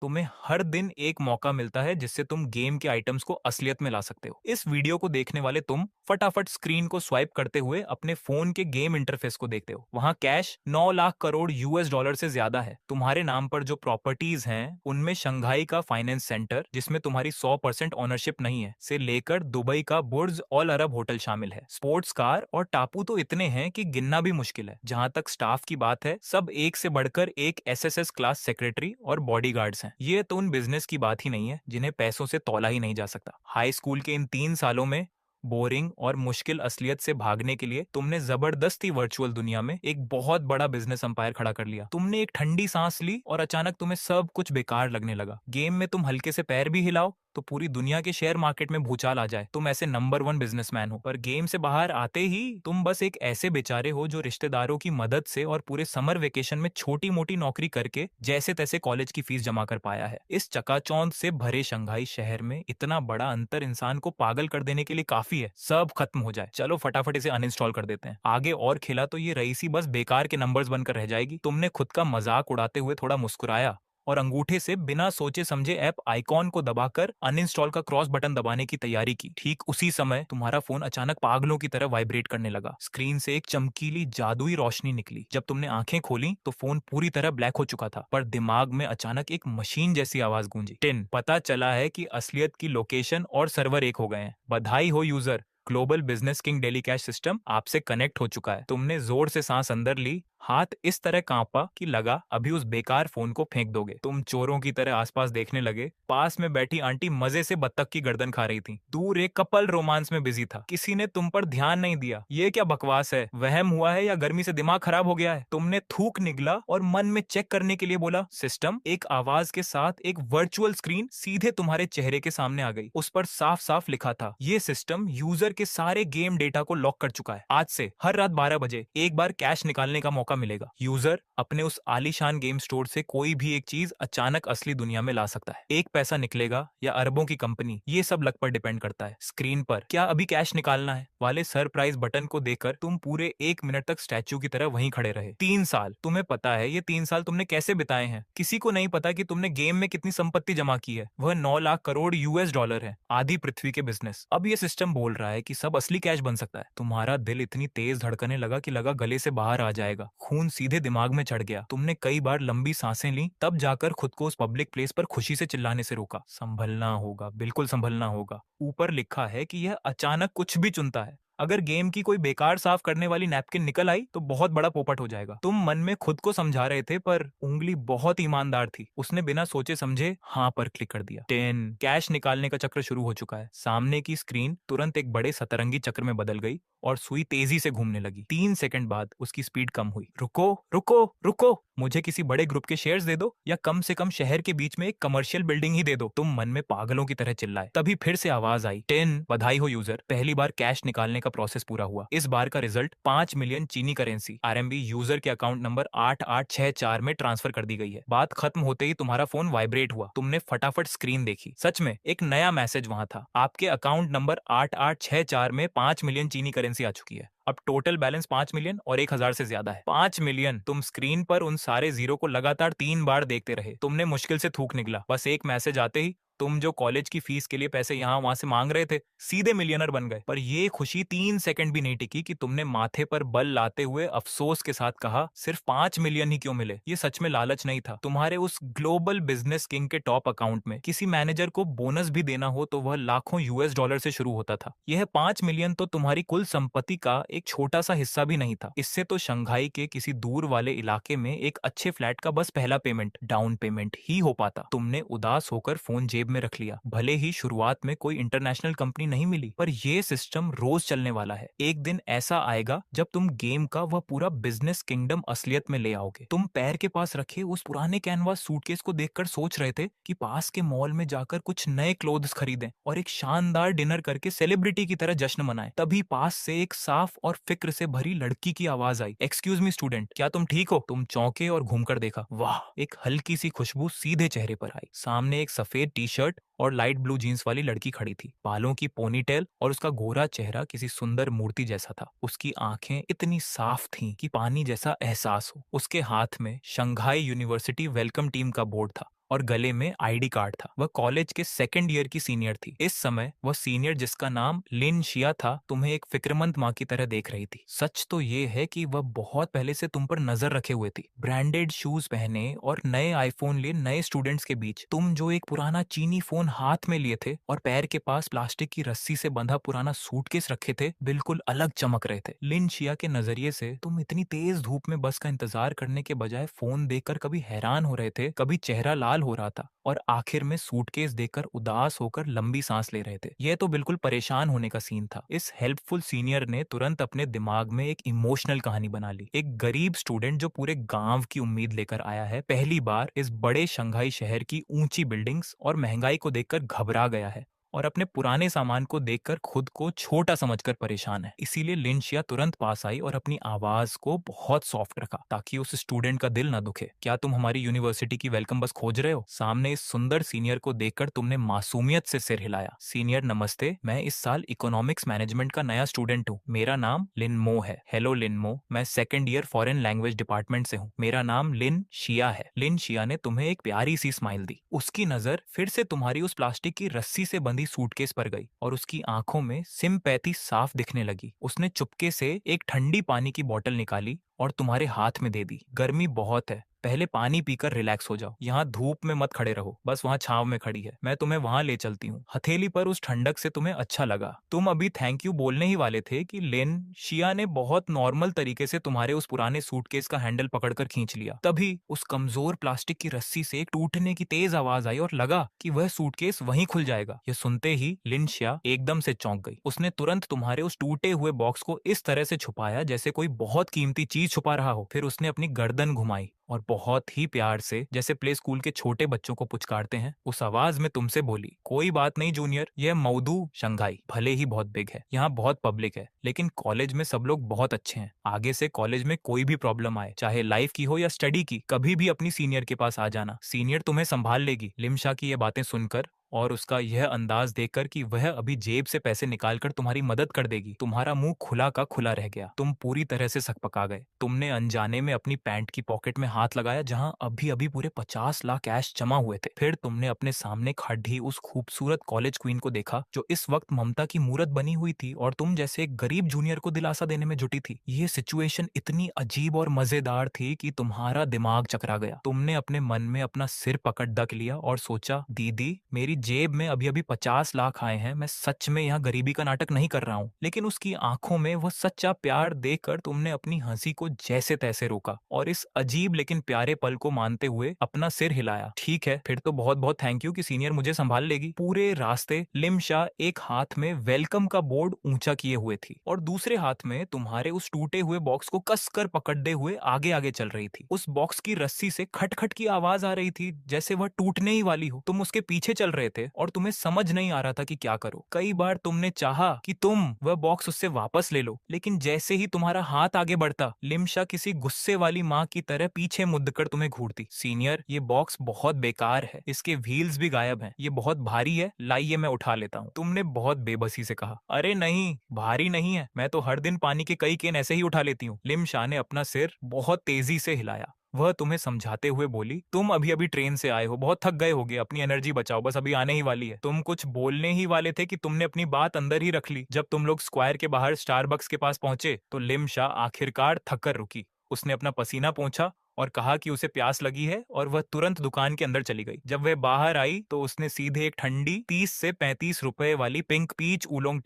तुम्हें हर दिन एक मौका मिलता है जिससे तुम गेम के आइटम्स को असलियत में ला सकते हो। इस वीडियो को देखने वाले तुम फटाफट स्क्रीन को स्वाइप करते हुए अपने फोन के गेम इंटरफेस को देखते हो। वहां cash 9 lakh crore US dollar से ज्यादा है। तुम्हारे नाम पर जो प्रॉपर्टीज हैं उनमें शंघाई का फाइनेंस सेंटर, जिसमें तुम्हारी 100% ओनरशिप नहीं है, से लेकर दुबई का बुर्ज ऑल अरब होटल शामिल है। स्पोर्ट्स कार और टापू तो इतने हैं कि गिनना भी मुश्किल है। जहां तक स्टाफ की बात है, सब एक से बढ़कर एक एसएसएस क्लास सेक्रेटरी और बॉडीगार्ड्स हैं। ये तो उन बिजनेस की बात ही नहीं है जिन्हें पैसों से तौला ही नहीं जा सकता। हाई स्कूल के इन 3 सालों में बोरिंग और मुश्किल असलियत से भागने के लिए तुमने जबरदस्ती वर्चुअल दुनिया में एक बहुत बड़ा बिजनेस अंपायर खड़ा कर लिया। तुमने एक ठंडी सांस ली और अचानक तुम्हें सब कुछ बेकार लगने लगा। गेम में तुम हल्के से पैर भी हिलाओ तो पूरी दुनिया के शेयर मार्केट में भूचाल आ जाए। तुम ऐसे नंबर 1 बिजनेसमैन हो, पर गेम से बाहर आते ही तुम बस एक ऐसे बेचारे हो जो रिश्तेदारों की मदद से और पूरे समर वेकेशन में छोटी मोटी नौकरी करके जैसे तैसे कॉलेज की फीस जमा कर पाया है। इस चकाचौंध से भरे शंघाई शहर में इतना बड़ा अंतर इंसान को पागल कर देने के लिए काफी है। सब खत्म हो जाए, चलो फटाफट इसे अनइंस्टॉल कर देते हैं। आगे और खेला तो ये रईसी बस बेकार के नंबर्स बनकर रह जाएगी। तुमने खुद का मजाक उड़ाते हुए थोड़ा मुस्कुराया और अंगूठे से बिना सोचे समझे ऐप आइकॉन को दबाकर अनइंस्टॉल का क्रॉस बटन दबाने की तैयारी की। ठीक उसी समय तुम्हारा फोन अचानक पागलों की तरह वाइब्रेट करने लगा। स्क्रीन से एक चमकीली जादुई रोशनी निकली। जब तुमने आंखें खोली तो फोन पूरी तरह ब्लैक हो चुका था, पर दिमाग में अचानक एक मशीन जैसी आवाज गूंजी। टिन, पता चला है कि असलियत की लोकेशन और सर्वर एक हो गए हैं। बधाई हो user, global business king daily cash system आपसे कनेक्ट हो चुका है। तुमने जोर से सांस अंदर ली, हाथ इस तरह कांपा कि लगा अभी उस बेकार फोन को फेंक दोगे। तुम चोरों की तरह आसपास देखने लगे। पास में बैठी आंटी मजे से बत्तख की गर्दन खा रही थी। दूर एक कपल रोमांस में बिजी था। किसी ने तुम पर ध्यान नहीं दिया। ये क्या बकवास है? वहम हुआ है या गर्मी से दिमाग खराब हो गया है? तुमने थूक निगला और मन में चेक करने के लिए बोला सिस्टम। एक आवाज के साथ एक वर्चुअल स्क्रीन सीधे तुम्हारे चेहरे के सामने आ गई। उस पर साफ साफ लिखा था, ये सिस्टम यूजर के सारे गेम डेटा को लॉक कर चुका है। आज से हर रात 12 बजे एक बार कैश निकालने का मौका मिलेगा। यूजर अपने उस आलीशान गेम स्टोर से कोई भी एक चीज अचानक असली दुनिया में ला सकता है। एक पैसा निकलेगा या अरबों की कंपनी, ये सब लक पर डिपेंड करता है। स्क्रीन पर क्या अभी कैश निकालना है वाले सरप्राइज बटन को देखकर तुम पूरे 1 मिनट तक स्टैच्यू की तरह वहीं खड़े रहे। 3 साल, तुम्हें पता है ये 3 साल तुमने कैसे बिताए हैं? किसी को नहीं पता कि तुमने गेम में कितनी संपत्ति जमा की है। वह 9 लाख करोड़ यूएस डॉलर है, आधी पृथ्वी के बिजनेस। अब ये सिस्टम बोल रहा है कि सब असली कैश बन सकता है। तुम्हारा दिल इतनी तेज धड़कने लगा कि लगा गले से बाहर आ जाएगा। खून सीधे दिमाग में चढ़ गया। तुमने कई बार लंबी सांसें ली, तब जाकर खुद को उस पब्लिक प्लेस पर खुशी से चिल्लाने से रोका। संभलना होगा, बिल्कुल संभलना होगा। ऊपर लिखा है कि यह अचानक कुछ भी चुनता है। अगर गेम की कोई बेकार साफ करने वाली नैपकिन निकल आई तो बहुत बड़ा पोपट हो जाएगा। तुम मन में खुद को समझा रहे थे, पर उंगली बहुत ईमानदार थी। उसने बिना सोचे समझे हाँ पर क्लिक कर दिया। 10 कैश निकालने का चक्र शुरू हो चुका है। सामने की स्क्रीन तुरंत एक बड़े सतरंगी चक्र में बदल गई और सुई तेजी से घूमने लगी। 3 सेकंड बाद उसकी स्पीड कम हुई। रुको रुको रुको, मुझे किसी बड़े ग्रुप के शेयर्स दे दो, या कम से कम शहर के बीच में एक कमर्शियल बिल्डिंग ही दे दो। तुम मन में पागलों की तरह चिल्लाए। तभी फिर से आवाज आई, 10 बधाई हो यूजर, पहली बार कैश निकालने का प्रोसेस पूरा हुआ। इस बार का रिजल्ट 5 मिलियन चीनी करेंसी आरएमबी यूजर के अकाउंट नंबर 8864 में ट्रांसफर कर दी गई है। बात खत्म होते ही तुम्हारा फोन वाइब्रेट हुआ। तुमने फटाफट स्क्रीन देखी। सच में एक नया मैसेज वहां था, आपके अकाउंट नंबर 8864 में 5 मिलियन चीनी करेंसी आ चुकी है। अब टोटल बैलेंस 5 मिलियन और 1,000 से ज्यादा है। 5 मिलियन। तुम स्क्रीन पर उन सारे जीरो को लगातार 3 बार देखते रहे। तुमने मुश्किल से थूक निकला। बस एक मैसेज आते ही तुम जो कॉलेज की फीस के लिए पैसे यहाँ वहां से मांग रहे थे, सीधे मिलियनर बन गए। पर ये खुशी 3 सेकंड भी नहीं टिकी कि तुमने माथे पर बल लाते हुए अफसोस के साथ कहा, सिर्फ 5 मिलियन ही क्यों मिले? ये सच में लालच नहीं था। तुम्हारे उस ग्लोबल बिजनेस किंग के टॉप अकाउंट में किसी मैनेजर को बोनस भी देना हो तो वह लाखों यूएस डॉलर से शुरू होता था। यह 5 मिलियन तो तुम्हारी कुल संपत्ति का एक छोटा सा हिस्सा भी नहीं था। इससे तो शंघाई के किसी दूर वाले इलाके में एक अच्छे फ्लैट का बस पहला पेमेंट, डाउन पेमेंट ही हो पाता। तुमने उदास होकर फोन जेब में रख लिया। भले ही शुरुआत में कोई इंटरनेशनल कंपनी नहीं मिली, पर यह सिस्टम रोज चलने वाला है। एक दिन ऐसा आएगा जब तुम गेम का वह पूरा बिजनेस किंगडम असलियत में ले आओगे। तुम पैर के पास रखे उस पुराने कैनवास सूटकेस को देखकर सोच रहे थे कि पास के मॉल में जाकर कुछ नए क्लोथ्स खरीदें और एक शानदार डिनर करके सेलिब्रिटी की तरह जश्न मनाएं। तभी पास से एक साफ और फिक्र से भरी लड़की की आवाज आई, एक्सक्यूज मी स्टूडेंट, क्या तुम ठीक हो? तुम चौंके और घूमकर देखा। वाह, एक हल्की सी खुशबू सीधे चेहरे पर आई। सामने एक सफेद टी शर्ट और लाइट ब्लू जीन्स वाली लड़की खड़ी थी। बालों की पोनीटेल और उसका गोरा चेहरा किसी सुंदर मूर्ति जैसा था। उसकी आंखें इतनी साफ थीं कि पानी जैसा एहसास हो। उसके हाथ में शंघाई यूनिवर्सिटी वेलकम टीम का बोर्ड था और गले में आईडी कार्ड था। वह कॉलेज के सेकंड ईयर की सीनियर थी। इस समय वह सीनियर, जिसका नाम लिन शिया था, तुम्हें एक फिक्रमंद माँ की तरह देख रही थी। सच तो ये है कि वह बहुत पहले से तुम पर नजर रखे हुए थी। ब्रांडेड शूज पहने और नए आईफोन लिए नए स्टूडेंट्स के बीच तुम जो एक पुराना चीनी फोन हाथ में लिए थे और पैर के पास प्लास्टिक की रस्सी से बंधा पुराना सूटकेस रखे थे, बिल्कुल अलग चमक रहे थे। लिन शिया के नजरिए से तुम इतनी तेज धूप में बस का इंतजार करने के बजाय फोन देखकर कभी हैरान हो रहे थे, कभी चेहरा लाल हो रहा था और आखिर में सूटकेस देखकर उदास होकर लंबी सांस ले रहे थे। यह तो बिल्कुल परेशान होने का सीन था। इस हेल्पफुल सीनियर ने तुरंत अपने दिमाग में एक इमोशनल कहानी बना ली। एक गरीब स्टूडेंट जो पूरे गांव की उम्मीद लेकर आया है, पहली बार इस बड़े शंघाई शहर की ऊंची बिल्डिंग्स और महंगाई को देखकर घबरा गया है और अपने पुराने सामान को देखकर खुद को छोटा समझकर परेशान है। इसीलिए लिनशिया तुरंत पास आई और अपनी आवाज को बहुत सॉफ्ट रखा ताकि उस स्टूडेंट का दिल ना दुखे। क्या तुम हमारी यूनिवर्सिटी की वेलकम बस खोज रहे हो? सामने इस सुंदर सीनियर को देखकर तुमने मासूमियत से सिर हिलाया। सीनियर नमस्ते, मैं इस साल इकोनॉमिक्स मैनेजमेंट का नया स्टूडेंट हूँ। मेरा नाम लिनमो है। हेलो लिनमो, मैं second year foreign language department से हूँ। मेरा नाम लिन शिया है। लिन शिया ने तुम्हें एक प्यारी सी स्माइल दी। उसकी नजर फिर से तुम्हारी उस प्लास्टिक की रस्सी से बंधी सूटकेस पर गई और उसकी आंखों में सिंपैथी साफ दिखने लगी। उसने चुपके से एक ठंडी पानी की बोतल निकाली और तुम्हारे हाथ में दे दी। गर्मी बहुत है, पहले पानी पीकर रिलैक्स हो जाओ। यहाँ धूप में मत खड़े रहो, बस वहाँ छांव में खड़ी है, मैं तुम्हें वहाँ ले चलती हूँ। हथेली पर उस ठंडक से तुम्हें अच्छा लगा। तुम अभी थैंक यू बोलने ही वाले थे कि लिन शिया ने बहुत नॉर्मल तरीके से तुम्हारे उस पुराने सूटकेस का हैंडल पकड़कर खींच लिया। तभी उस कमजोर प्लास्टिक की रस्सी से एक टूटने की तेज आवाज आई और लगा कि वह सूटकेस वहीं खुल जाएगा। यह सुनते ही लिन शिया एकदम से चौंक गई। उसने तुरंत तुम्हारे उस टूटे हुए बॉक्स को इस तरह से छुपाया जैसे कोई बहुत कीमती चीज छुपा रहा हो। फिर उसने अपनी गर्दन घुमाई और बहुत ही प्यार से, जैसे प्ले स्कूल के छोटे बच्चों को पुचकारते हैं, उस आवाज में तुमसे बोली, कोई बात नहीं जूनियर, यह मौदू शंघाई भले ही बहुत बिग है, यहाँ बहुत पब्लिक है, लेकिन कॉलेज में सब लोग बहुत अच्छे हैं। आगे से कॉलेज में कोई भी प्रॉब्लम आए, चाहे लाइफ की हो या स्टडी की, कभी भी अपनी सीनियर के पास आ जाना, सीनियर तुम्हें संभाल लेगी। लिमशा की ये बातें सुनकर और उसका यह अंदाज देखकर कि वह अभी जेब से पैसे निकालकर तुम्हारी मदद कर देगी, तुम्हारा मुंह खुला का खुला रह गया। तुम पूरी तरह से सकपका गए। तुमने अनजाने में अपनी पैंट की पॉकेट में हाथ लगाया जहां अभी अभी पूरे 50 लाख कैश जमा हुए थे। फिर तुमने अपने सामने खड़ी उस खूबसूरत कॉलेज क्वीन को देखा जो इस वक्त ममता की मूरत बनी हुई थी और तुम जैसे एक गरीब जूनियर को दिलासा देने में जुटी थी। ये सिचुएशन इतनी अजीब और मजेदार थी कि तुम्हारा दिमाग चकरा गया। तुमने अपने मन में अपना सिर पकड़ ढक लिया और सोचा, दीदी मेरी जेब में अभी अभी 50 लाख आए हैं, मैं सच में यहाँ गरीबी का नाटक नहीं कर रहा हूँ। लेकिन उसकी आंखों में वो सच्चा प्यार देखकर तुमने अपनी हंसी को जैसे तैसे रोका और इस अजीब लेकिन प्यारे पल को मानते हुए अपना सिर हिलाया। ठीक है, फिर तो बहुत बहुत थैंक यू कि सीनियर मुझे संभाल लेगी। पूरे रास्ते लिमशा एक हाथ में वेलकम का बोर्ड ऊंचा किए हुए थी और दूसरे हाथ में तुम्हारे उस टूटे हुए बॉक्स को कसकर पकड़ते हुए आगे आगे चल रही थी। उस बॉक्स की रस्सी से खटखट की आवाज आ रही थी जैसे वह टूटने ही वाली हो। तुम उसके पीछे चल रहे थे और तुम्हें समझ नहीं आ रहा था कि क्या करो। कई बार तुमने चाहा कि तुम वह बॉक्स उससे वापस ले लो, लेकिन जैसे ही तुम्हारा हाथ आगे बढ़ता, लिमशा किसी गुस्से वाली माँ की तरह पीछे मुड़कर तुम्हें घूरती। सीनियर, ये बॉक्स बहुत बेकार है, इसके व्हील्स भी गायब हैं, ये बहुत भारी है, लाइए मैं उठा लेता हूँ। तुमने बहुत बेबसी से कहा, अरे नहीं, भारी नहीं है, मैं तो हर दिन पानी के कई केन ऐसे ही उठा लेती हूँ। लिमशा ने अपना सिर बहुत तेजी से हिलाया। वह तुम्हें समझाते हुए बोली, तुम अभी अभी ट्रेन से आए हो, बहुत थक गए होगे, अपनी एनर्जी बचाओ, बस अभी आने ही वाली है। तुम कुछ बोलने ही वाले थे कि तुमने अपनी बात अंदर ही रख ली। जब तुम लोग स्क्वायर के बाहर स्टारबक्स के पास पहुंचे तो लिमशा आखिरकार थककर रुकी। उसने अपना पसीना पोंछा और कहा कि उसे प्यास लगी है और वह तुरंत दुकान के अंदर चली गई। जब वह बाहर आई तो उसने सीधे एक ठंडी 30 से 35 रुपए वाली पिंक पीच उलोंग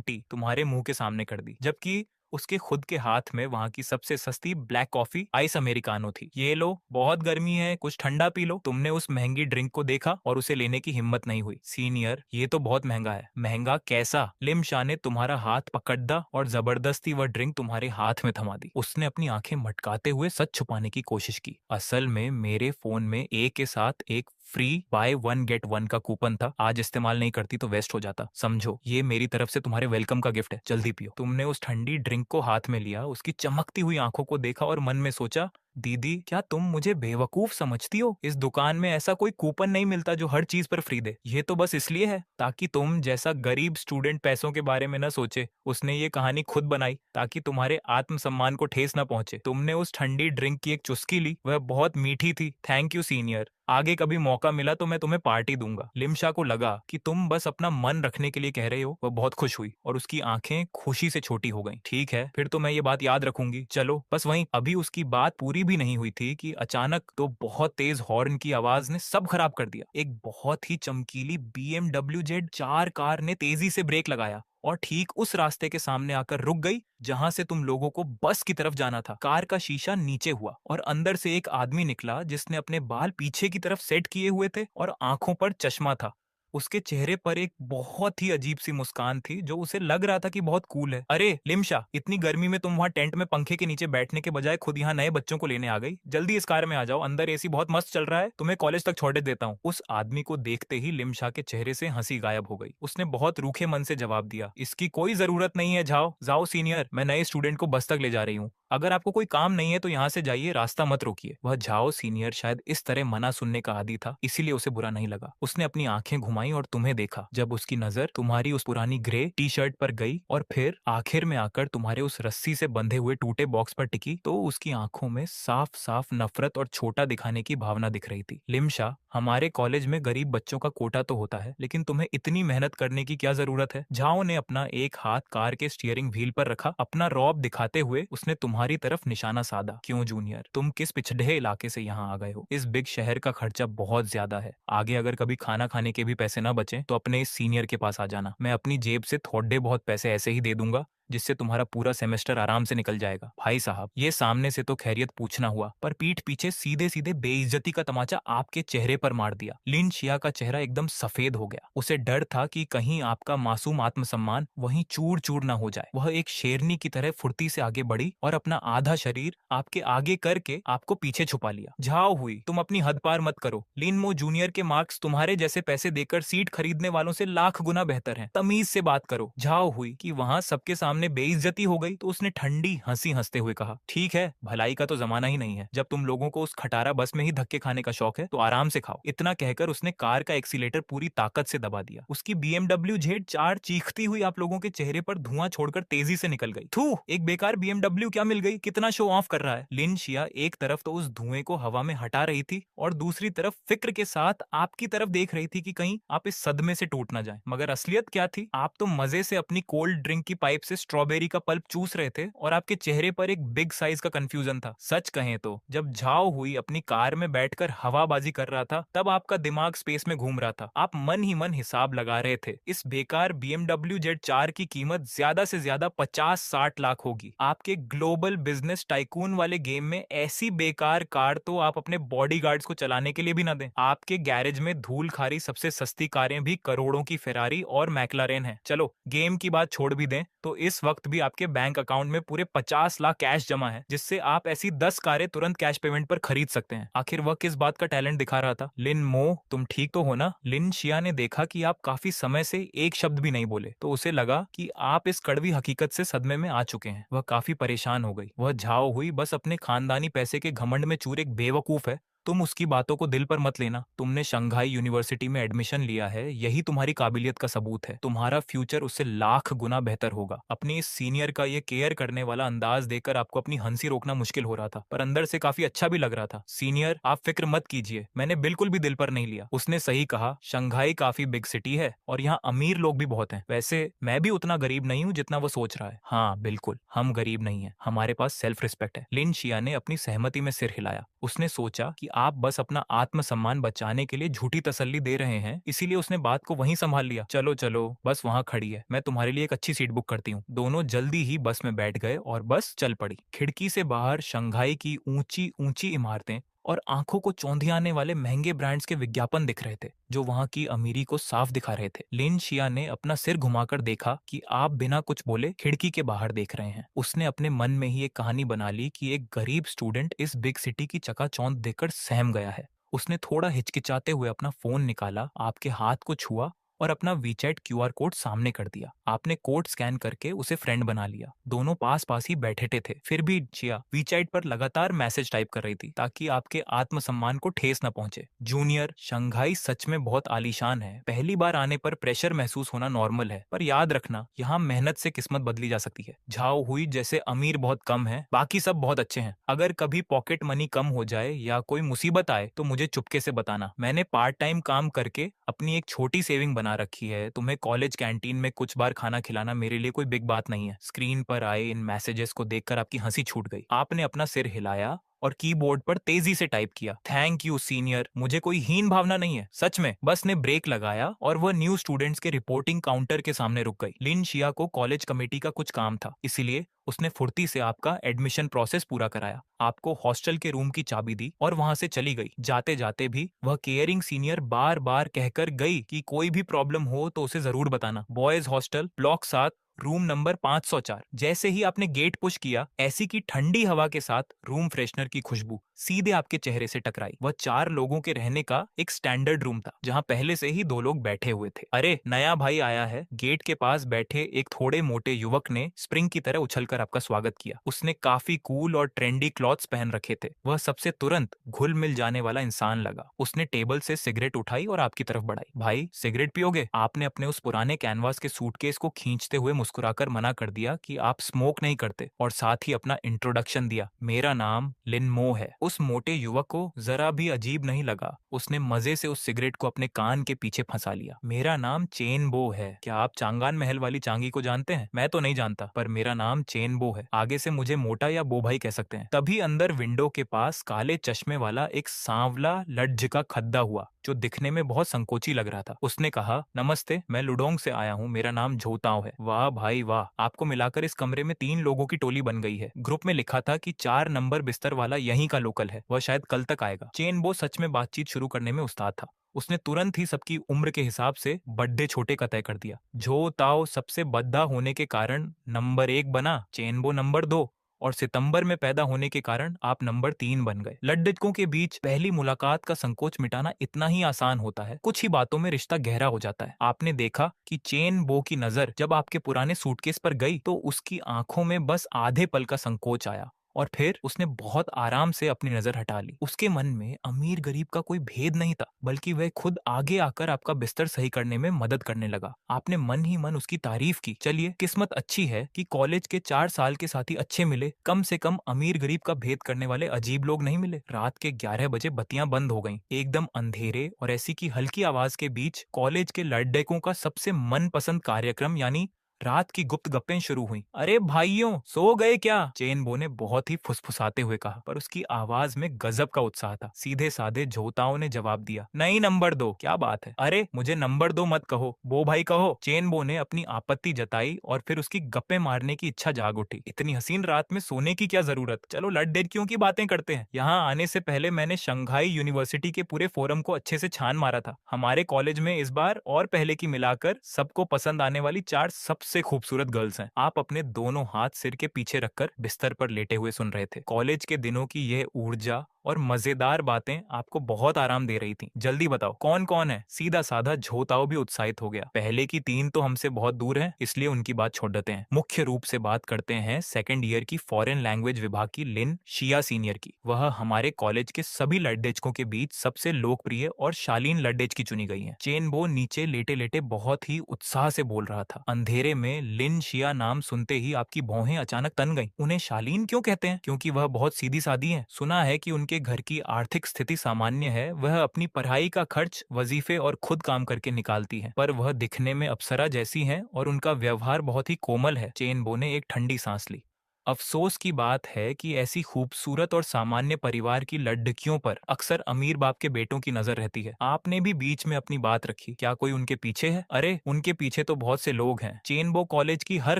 टी तुम्हारे मुंह के सामने कर दी, जबकि उसके खुद के हाथ में वहां की सबसे सस्ती ब्लैक कॉफी आइस अमेरिकानो थी। ये लो, बहुत गर्मी है, कुछ ठंडा पी लो। तुमने उस महंगी ड्रिंक को देखा और उसे लेने की हिम्मत नहीं हुई। सीनियर, ये तो बहुत महंगा है। महंगा कैसा? लिमशा ने तुम्हारा हाथ पकड़ा और जबरदस्ती वह ड्रिंक तुम्हारे हाथ में थमा दी। उसने अपनी आंखें मटकाते हुए सच छुपाने की कोशिश की। असल में मेरे फोन में एक के साथ एक फ्री बाय 1 गेट 1 का कूपन था, आज इस्तेमाल नहीं करती तो वेस्ट हो जाता, समझो, ये मेरी तरफ से तुम्हारे वेलकम का गिफ्ट है, जल्दी पियो। तुमने उस ठंडी ड्रिंक को हाथ में लिया, उसकी चमकती हुई आंखों को देखा और मन में सोचा, दीदी क्या तुम मुझे बेवकूफ समझती हो? इस दुकान में ऐसा कोई कूपन नहीं मिलता जो हर चीज पर फ्री दे। ये तो बस इसलिए है ताकि तुम जैसा गरीब स्टूडेंट पैसों के बारे में न सोचे। उसने ये कहानी खुद बनाई ताकि तुम्हारे आत्मसम्मान को ठेस न पहुंचे। तुमने उस ठंडी ड्रिंक की एक चुस्की ली, वह बहुत मीठी थी। थैंक यू सीनियर, आगे कभी मौका मिला तो मैं तुम्हें पार्टी दूंगा। लिमशा को लगा कि तुम बस अपना मन रखने के लिए कह रहे हो। वह बहुत खुश हुई और उसकी आंखें खुशी से छोटी हो गईं। ठीक है, फिर तो मैं ये बात याद रखूंगी। चलो। बस वहीं अभी उसकी बात पूरी भी नहीं हुई थी कि अचानक तो बहुत तेज हॉर्न की आवाज ने सब खराब कर दिया। एक बहुत ही चमकीली BMW Z4 कार ने तेजी से ब्रेक लगाया और ठीक उस रास्ते के सामने आकर रुक गई जहां से तुम लोगों को बस की तरफ जाना था। कार का शीशा नीचे हुआ और अंदर से एक आदमी निकला जिसने अपने बाल पीछे की तरफ सेट किए हुए थे और आंखों पर चश्मा था। उसके चेहरे पर एक बहुत ही अजीब सी मुस्कान थी जो उसे लग रहा था कि बहुत कूल है। अरे लिमशा, इतनी गर्मी में तुम वहां टेंट में पंखे के नीचे बैठने के बजाय खुद यहाँ नए बच्चों को लेने आ गई। जल्दी इस कार में आ जाओ, अंदर एसी बहुत मस्त चल रहा है, तुम्हें कॉलेज तक छोड़ देता हूँ। उस आदमी को देखते ही लिमशा के चेहरे से हंसी गायब हो गई। उसने बहुत रूखे मन से जवाब दिया, इसकी कोई जरूरत नहीं है, जाओ जाओ सीनियर, मैं नए स्टूडेंट को बस तक ले जा रही हूँ। अगर आपको कोई काम नहीं है तो यहाँ से जाइए, रास्ता मत रोकिए। वह झाओ सीनियर शायद इस तरह मना सुनने का आदी था, इसीलिए उसे बुरा नहीं लगा। उसने अपनी आंखें घुमाई और तुम्हें देखा। जब उसकी नजर तुम्हारी उस पुरानी ग्रे टी शर्ट पर गई और फिर आखिर में आकर तुम्हारे उस रस्सी से बंधे हुए टूटे बॉक्स पर टिकी, तो उसकी आंखों में साफ साफ नफरत और छोटा दिखाने की भावना दिख रही थी। लिमशा, हमारे कॉलेज में गरीब बच्चों का कोटा तो होता है, लेकिन तुम्हें इतनी मेहनत करने की क्या जरूरत है? झाओ ने अपना एक हाथ कार के स्टीयरिंग व्हील पर रखा। अपना रौब दिखाते हुए उसने तुम्हारी तरफ निशाना साधा। क्यों जूनियर, तुम किस पिछड़े इलाके से यहाँ आ गए हो? इस बिग शहर का खर्चा बहुत ज्यादा है। आगे अगर कभी खाना खाने के भी पैसे ना बचे तो अपने इस सीनियर के पास आ जाना। मैं अपनी जेब से थोड़े बहुत पैसे ऐसे ही दे दूंगा जिससे तुम्हारा पूरा सेमेस्टर आराम से निकल जाएगा। भाई साहब, ये सामने से तो खैरियत पूछना हुआ, पर पीठ पीछे सीधे सीधे बेइज्जती का तमाचा आपके चेहरे पर मार दिया। लिन शिया का चेहरा एकदम सफेद हो गया। उसे डर था कि कहीं आपका मासूम आत्मसम्मान वहीं चूर चूर ना हो जाए। वह एक शेरनी की तरह फुर्ती से आगे बढ़ी और अपना आधा शरीर आपके आगे करके आपको पीछे छुपा लिया। झाओ हुई, तुम अपनी हद पार मत करो। लिन मो जूनियर के मार्क्स तुम्हारे जैसे पैसे देकर सीट खरीदने वालों से लाख गुना बेहतर हैं। तमीज से बात करो। झाओ हुई कि वहां सबके सामने बेइज्जती हो गई तो उसने ठंडी हंसी हंसते हुए कहा, ठीक है, भलाई का तो जमाना ही नहीं है। जब तुम लोगों को उस खटारा बस में ही धक्के खाने का शौक है तो आराम से खाओ। इतना कहकर उसने कार का एक्सीलेटर पूरी ताकत से दबा दिया। उसकी BMW Z4 चीखती हुई आप लोगों के चेहरे पर धुआं छोड़कर तेजी से निकल गई। थू, एक बेकार BMW क्या मिल गई, कितना शो ऑफ कर रहा है। लिन शिया एक तरफ तो उस धुएं को हवा में हटा रही थी और दूसरी तरफ फिक्र के साथ आपकी तरफ देख रही थी कि कहीं आप इस सदमे से टूट ना जाए। मगर असलियत क्या थी? आप तो मजे से अपनी कोल्ड ड्रिंक की पाइप से स्ट्रॉबेरी का पल्प चूस रहे थे और आपके चेहरे पर एक बिग साइज का कंफ्यूजन था। सच कहें तो जब झाओ हुई अपनी कार में बैठकर हवाबाजी कर रहा था तब आपका दिमाग स्पेस में घूम रहा था। आप मन ही मन हिसाब लगा रहे थे, इस बेकार BMW Z4 की कीमत ज्यादा से ज्यादा 50-60 लाख होगी। आपके ग्लोबल बिजनेस टाइकून वाले गेम में ऐसी बेकार कार तो आप अपने बॉडीगार्ड्स को चलाने के लिए भी ना दें। आपके गैरेज में धूल खारी सबसे सस्ती कारें भी करोड़ों की फेरारी और मैक्लारेन है। चलो गेम की बात छोड़ भी दें तो इस वक्त भी आपके बैंक अकाउंट में पूरे 50 लाख कैश जमा है जिससे आप ऐसी 10 कारें तुरंत कैश पेमेंट पर खरीद सकते हैं। आखिर वह किस बात का टैलेंट दिखा रहा था? लिन मो, तुम ठीक तो हो ना? लिन शिया ने देखा कि आप काफी समय से एक शब्द भी नहीं बोले तो उसे लगा कि आप इस कड़वी हकीकत से सदमे में आ चुके हैं। वह काफी परेशान हो गई। वह झाओ हुई बस अपने खानदानी पैसे के घमंड में चूर एक बेवकूफ है। तुम उसकी बातों को दिल पर मत लेना। तुमने शंघाई यूनिवर्सिटी में एडमिशन लिया है, यही तुम्हारी काबिलियत का सबूत है। तुम्हारा फ्यूचर उससे लाख गुना बेहतर होगा। अपनी इस सीनियर का ये केयर करने वाला अंदाज देखकर आपको अपनी हंसी रोकना मुश्किल हो रहा था, पर अंदर से काफी अच्छा भी लग रहा था। सीनियर, आप फिक्र मत कीजिए, मैंने बिल्कुल भी दिल पर नहीं लिया। उसने सही कहा, शंघाई काफी बिग सिटी है और यहाँ अमीर लोग भी बहुत हैं। वैसे मैं भी उतना गरीब नहीं हूँ जितना वो सोच रहा है। हाँ बिल्कुल, हम गरीब नहीं है, हमारे पास सेल्फ रिस्पेक्ट है। लिन शिया ने अपनी सहमति में सिर हिलाया। उसने सोचा कि आप बस अपना आत्मसम्मान बचाने के लिए झूठी तसल्ली दे रहे हैं, इसीलिए उसने बात को वहीं संभाल लिया। चलो चलो, बस वहां खड़ी है, मैं तुम्हारे लिए एक अच्छी सीट बुक करती हूँ। दोनों जल्दी ही बस में बैठ गए और बस चल पड़ी। खिड़की से बाहर शंघाई की ऊंची ऊंची इमारतें और आंखों को चौंधियाने वाले महंगे ब्रांड्स के विज्ञापन दिख रहे थे जो वहां की अमीरी को साफ दिखा रहे थे। लिन शिया ने अपना सिर घुमाकर देखा कि आप बिना कुछ बोले खिड़की के बाहर देख रहे हैं। उसने अपने मन में ही एक कहानी बना ली कि एक गरीब स्टूडेंट इस बिग सिटी की चकाचौंध देखकर सहम गया है। उसने थोड़ा हिचकिचाते हुए अपना फोन निकाला, आपके हाथ को छुआ और अपना वीचैट क्यूआर कोड सामने कर दिया। आपने कोड स्कैन करके उसे फ्रेंड बना लिया। दोनों पास पास ही बैठे थे। फिर भी जिया वीचैट पर लगातार मैसेज टाइप कर रही थी ताकि आपके आत्मसम्मान को ठेस न पहुंचे। जूनियर, शंघाई सच में बहुत आलीशान है। पहली बार आने पर प्रेशर महसूस होना नॉर्मल है, पर याद रखना यहाँ मेहनत से किस्मत बदली जा सकती है। झाओ हुई जैसे अमीर बहुत कम है, बाकी सब बहुत अच्छे हैं। अगर कभी पॉकेट मनी कम हो जाए या कोई मुसीबत आए तो मुझे चुपके से बताना। मैंने पार्ट टाइम काम करके अपनी एक छोटी सेविंग बना रखी है। तुम्हें कॉलेज कैंटीन में कुछ बार खाना खिलाना मेरे लिए कोई बिग बात नहीं है। स्क्रीन पर आए इन मैसेजेस को देखकर आपकी हंसी छूट गई। आपने अपना सिर हिलाया और कीबोर्ड पर तेजी से टाइप किया। Thank you senior. मुझे कोई हीन भावना नहीं है, सच में। बस ने ब्रेक लगाया और वह न्यू स्टूडेंट्स के रिपोर्टिंग काउंटर के सामने रुक गई। लिन शिया को कॉलेज कमेटी का कुछ काम था, इसलिए उसने फुर्ती से आपका एडमिशन प्रोसेस पूरा कराया, आपको हॉस्टल के रूम की चाबी दी और वहां से चली गई। जाते जाते भी वह केयरिंग सीनियर बार बार कहकर गई कि कोई भी प्रॉब्लम हो तो उसे जरूर बताना। Boys hostel, block 7, room number 504। जैसे ही आपने गेट पुश किया, ऐसी की ठंडी हवा के साथ रूम फ्रेशनर की खुशबू सीधे आपके चेहरे से टकराई। वह 4 लोगों के रहने का एक स्टैंडर्ड रूम था, जहां पहले से ही 2 लोग बैठे हुए थे। अरे, नया भाई आया है। गेट के पास बैठे एक थोड़े मोटे युवक ने स्प्रिंग की तरह उछलकर आपका स्वागत किया। उसने काफी कूल और ट्रेंडी क्लॉथ्स पहन रखे थे। वह सबसे तुरंत घुल मिल जाने वाला इंसान लगा। उसने टेबल से सिगरेट उठाई और आपकी तरफ बढ़ाई। भाई, सिगरेट पियोगे? आपने अपने उस पुराने कैनवास के सूटकेस को खींचते हुए मुस्कुराकर मना कर दिया कि आप स्मोक नहीं करते, और साथ ही अपना इंट्रोडक्शन दिया। मेरा नाम लिन मो है। उस मोटे युवक को जरा भी अजीब नहीं लगा। उसने मजे से उस सिगरेट को अपने कान के पीछे फंसा लिया। मेरा नाम चेन बो है। क्या आप चांगान महल वाली चांगी को जानते हैं? मैं तो नहीं जानता, पर मेरा नाम चेन बो है। आगे से मुझे मोटा या बो भाई कह सकते हैं। तभी अंदर विंडो के पास काले चश्मे वाला एक सांवला लटझका खद्दा हुआ, जो दिखने में बहुत संकोची लग रहा था। उसने कहा, नमस्ते, मैं लुडोंग से आया हूँ। मेरा नाम झोताओ है। वाह भाई वाह, आपको मिलाकर इस कमरे में 3 लोगों की टोली बन गई है। ग्रुप में लिखा था कि 4 नंबर बिस्तर वाला यहीं का लोकल है, वह शायद कल तक आएगा। चेन बो सच में बातचीत शुरू करने में उस्ताद था। उसने तुरंत ही सबकी उम्र के हिसाब से बड्डे छोटे का तय कर दिया। झो ताओ सबसे बद्दा होने के कारण नंबर 1 बना, चेनबो नंबर 2, और सितंबर में पैदा होने के कारण आप नंबर 3 बन गए। लड्डकों के बीच पहली मुलाकात का संकोच मिटाना इतना ही आसान होता है। कुछ ही बातों में रिश्ता गहरा हो जाता है। आपने देखा कि चेन बो की नजर जब आपके पुराने सूटकेस पर गई तो उसकी आंखों में बस आधे पल का संकोच आया, और फिर उसने बहुत आराम से अपनी नजर हटा ली। उसके मन में अमीर गरीब का कोई भेद नहीं था, बल्कि वह खुद आगे आकर आपका बिस्तर सही करने में मदद करने लगा। आपने मन ही मन उसकी तारीफ की। चलिए, किस्मत अच्छी है कि कॉलेज के 4 साल के साथी अच्छे मिले। कम से कम अमीर गरीब का भेद करने वाले अजीब लोग नहीं मिले। रात के 11 बजे बत्तियां बंद हो गईं, एकदम अंधेरे, और ऐसी की हल्की आवाज के बीच कॉलेज के लड़कों का सबसे मनपसंद कार्यक्रम यानी रात की गुप्त गप्पें शुरू हुई। अरे भाइयों, सो गए क्या? चेन बो ने बहुत ही फुसफुसाते हुए कहा, पर उसकी आवाज में गजब का उत्साह था। सीधे साधे झोताओं ने जवाब दिया, नहीं, नंबर 2। क्या बात है? अरे, मुझे नंबर 2 मत कहो, बो भाई कहो। चेन बो ने अपनी आपत्ति जताई और फिर उसकी गप्पे मारने की इच्छा जाग उठी। इतनी हसीन रात में सोने की क्या जरूरत? चलो लड़कियों की बातें करते हैं। यहाँ आने से पहले मैंने शंघाई यूनिवर्सिटी के पूरे फोरम को अच्छे से छान मारा था। हमारे कॉलेज में इस बार और पहले की मिलाकर सबको पसंद आने वाली 4 सबसे खूबसूरत गर्ल्स हैं। आप अपने दोनों हाथ सिर के पीछे रखकर बिस्तर पर लेटे हुए सुन रहे थे। कॉलेज के दिनों की यह ऊर्जा और मजेदार बातें आपको बहुत आराम दे रही थी। जल्दी बताओ, कौन कौन है? सीधा साधा झोताओ भी उत्साहित हो गया। पहले की 3 तो हमसे बहुत दूर हैं, इसलिए उनकी बात छोड़ देते हैं। मुख्य रूप से बात करते हैं सेकंड ईयर की फॉरेन लैंग्वेज विभाग की लिन शिया सीनियर की। वह हमारे कॉलेज के सभी लड़डेचकों के बीच सबसे लोकप्रिय और शालीन लड़डेच की चुनी गई है। चेन बो नीचे लेटे लेटे बहुत ही उत्साह से बोल रहा था। अंधेरे में लिन शिया नाम सुनते ही आपकी भौहें अचानक तन गईं। उन्हें शालीन क्यों कहते हैं? क्योंकि वह बहुत सीधी सादी हैं। सुना है कि उनके घर की आर्थिक स्थिति सामान्य है। वह अपनी पढ़ाई का खर्च, वजीफे और खुद काम करके निकालती हैं, पर वह दिखने में अप्सरा जैसी हैं और उनका व्यवहार बहुत ही कोमल है। चेन बो ने एक ठंडी सांस ली। अफसोस की बात है कि ऐसी खूबसूरत और सामान्य परिवार की लड़कियों पर अक्सर अमीर बाप के बेटों की नजर रहती है। आपने भी बीच में अपनी बात रखी, क्या कोई उनके पीछे है? अरे, उनके पीछे तो बहुत से लोग हैं। चेनबो कॉलेज की हर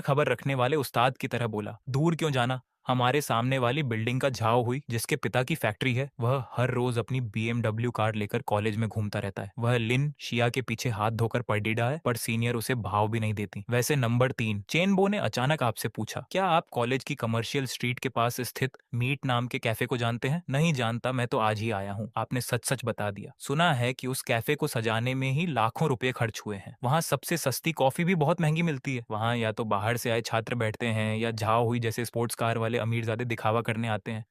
खबर रखने वाले उस्ताद की तरह बोला। दूर क्यों जाना, हमारे सामने वाली बिल्डिंग का झाव हुई जिसके पिता की फैक्ट्री है, वह हर रोज अपनी BMW कार लेकर कॉलेज में घूमता रहता है। वह लिन शिया के पीछे हाथ धोकर पढ़ रहा है, पर सीनियर उसे भाव भी नहीं देती। वैसे नंबर 3, चेनबो ने अचानक आपसे पूछा, क्या आप कॉलेज की कमर्शियल स्ट्रीट के पास स्थित मीट नाम के कैफे को जानते हैं? नहीं जानता, मैं तो आज ही आया हूँ, आपने सच सच बता दिया। सुना है कि उस कैफे को सजाने में ही लाखों रुपए खर्च हुए हैं। वहाँ सबसे सस्ती कॉफी भी बहुत महंगी मिलती है। वहाँ या तो बाहर से आए छात्र बैठते हैं या झाव हुई जैसे स्पोर्ट्स कार वाले अमीरजादे दिखावा करने आते हैं।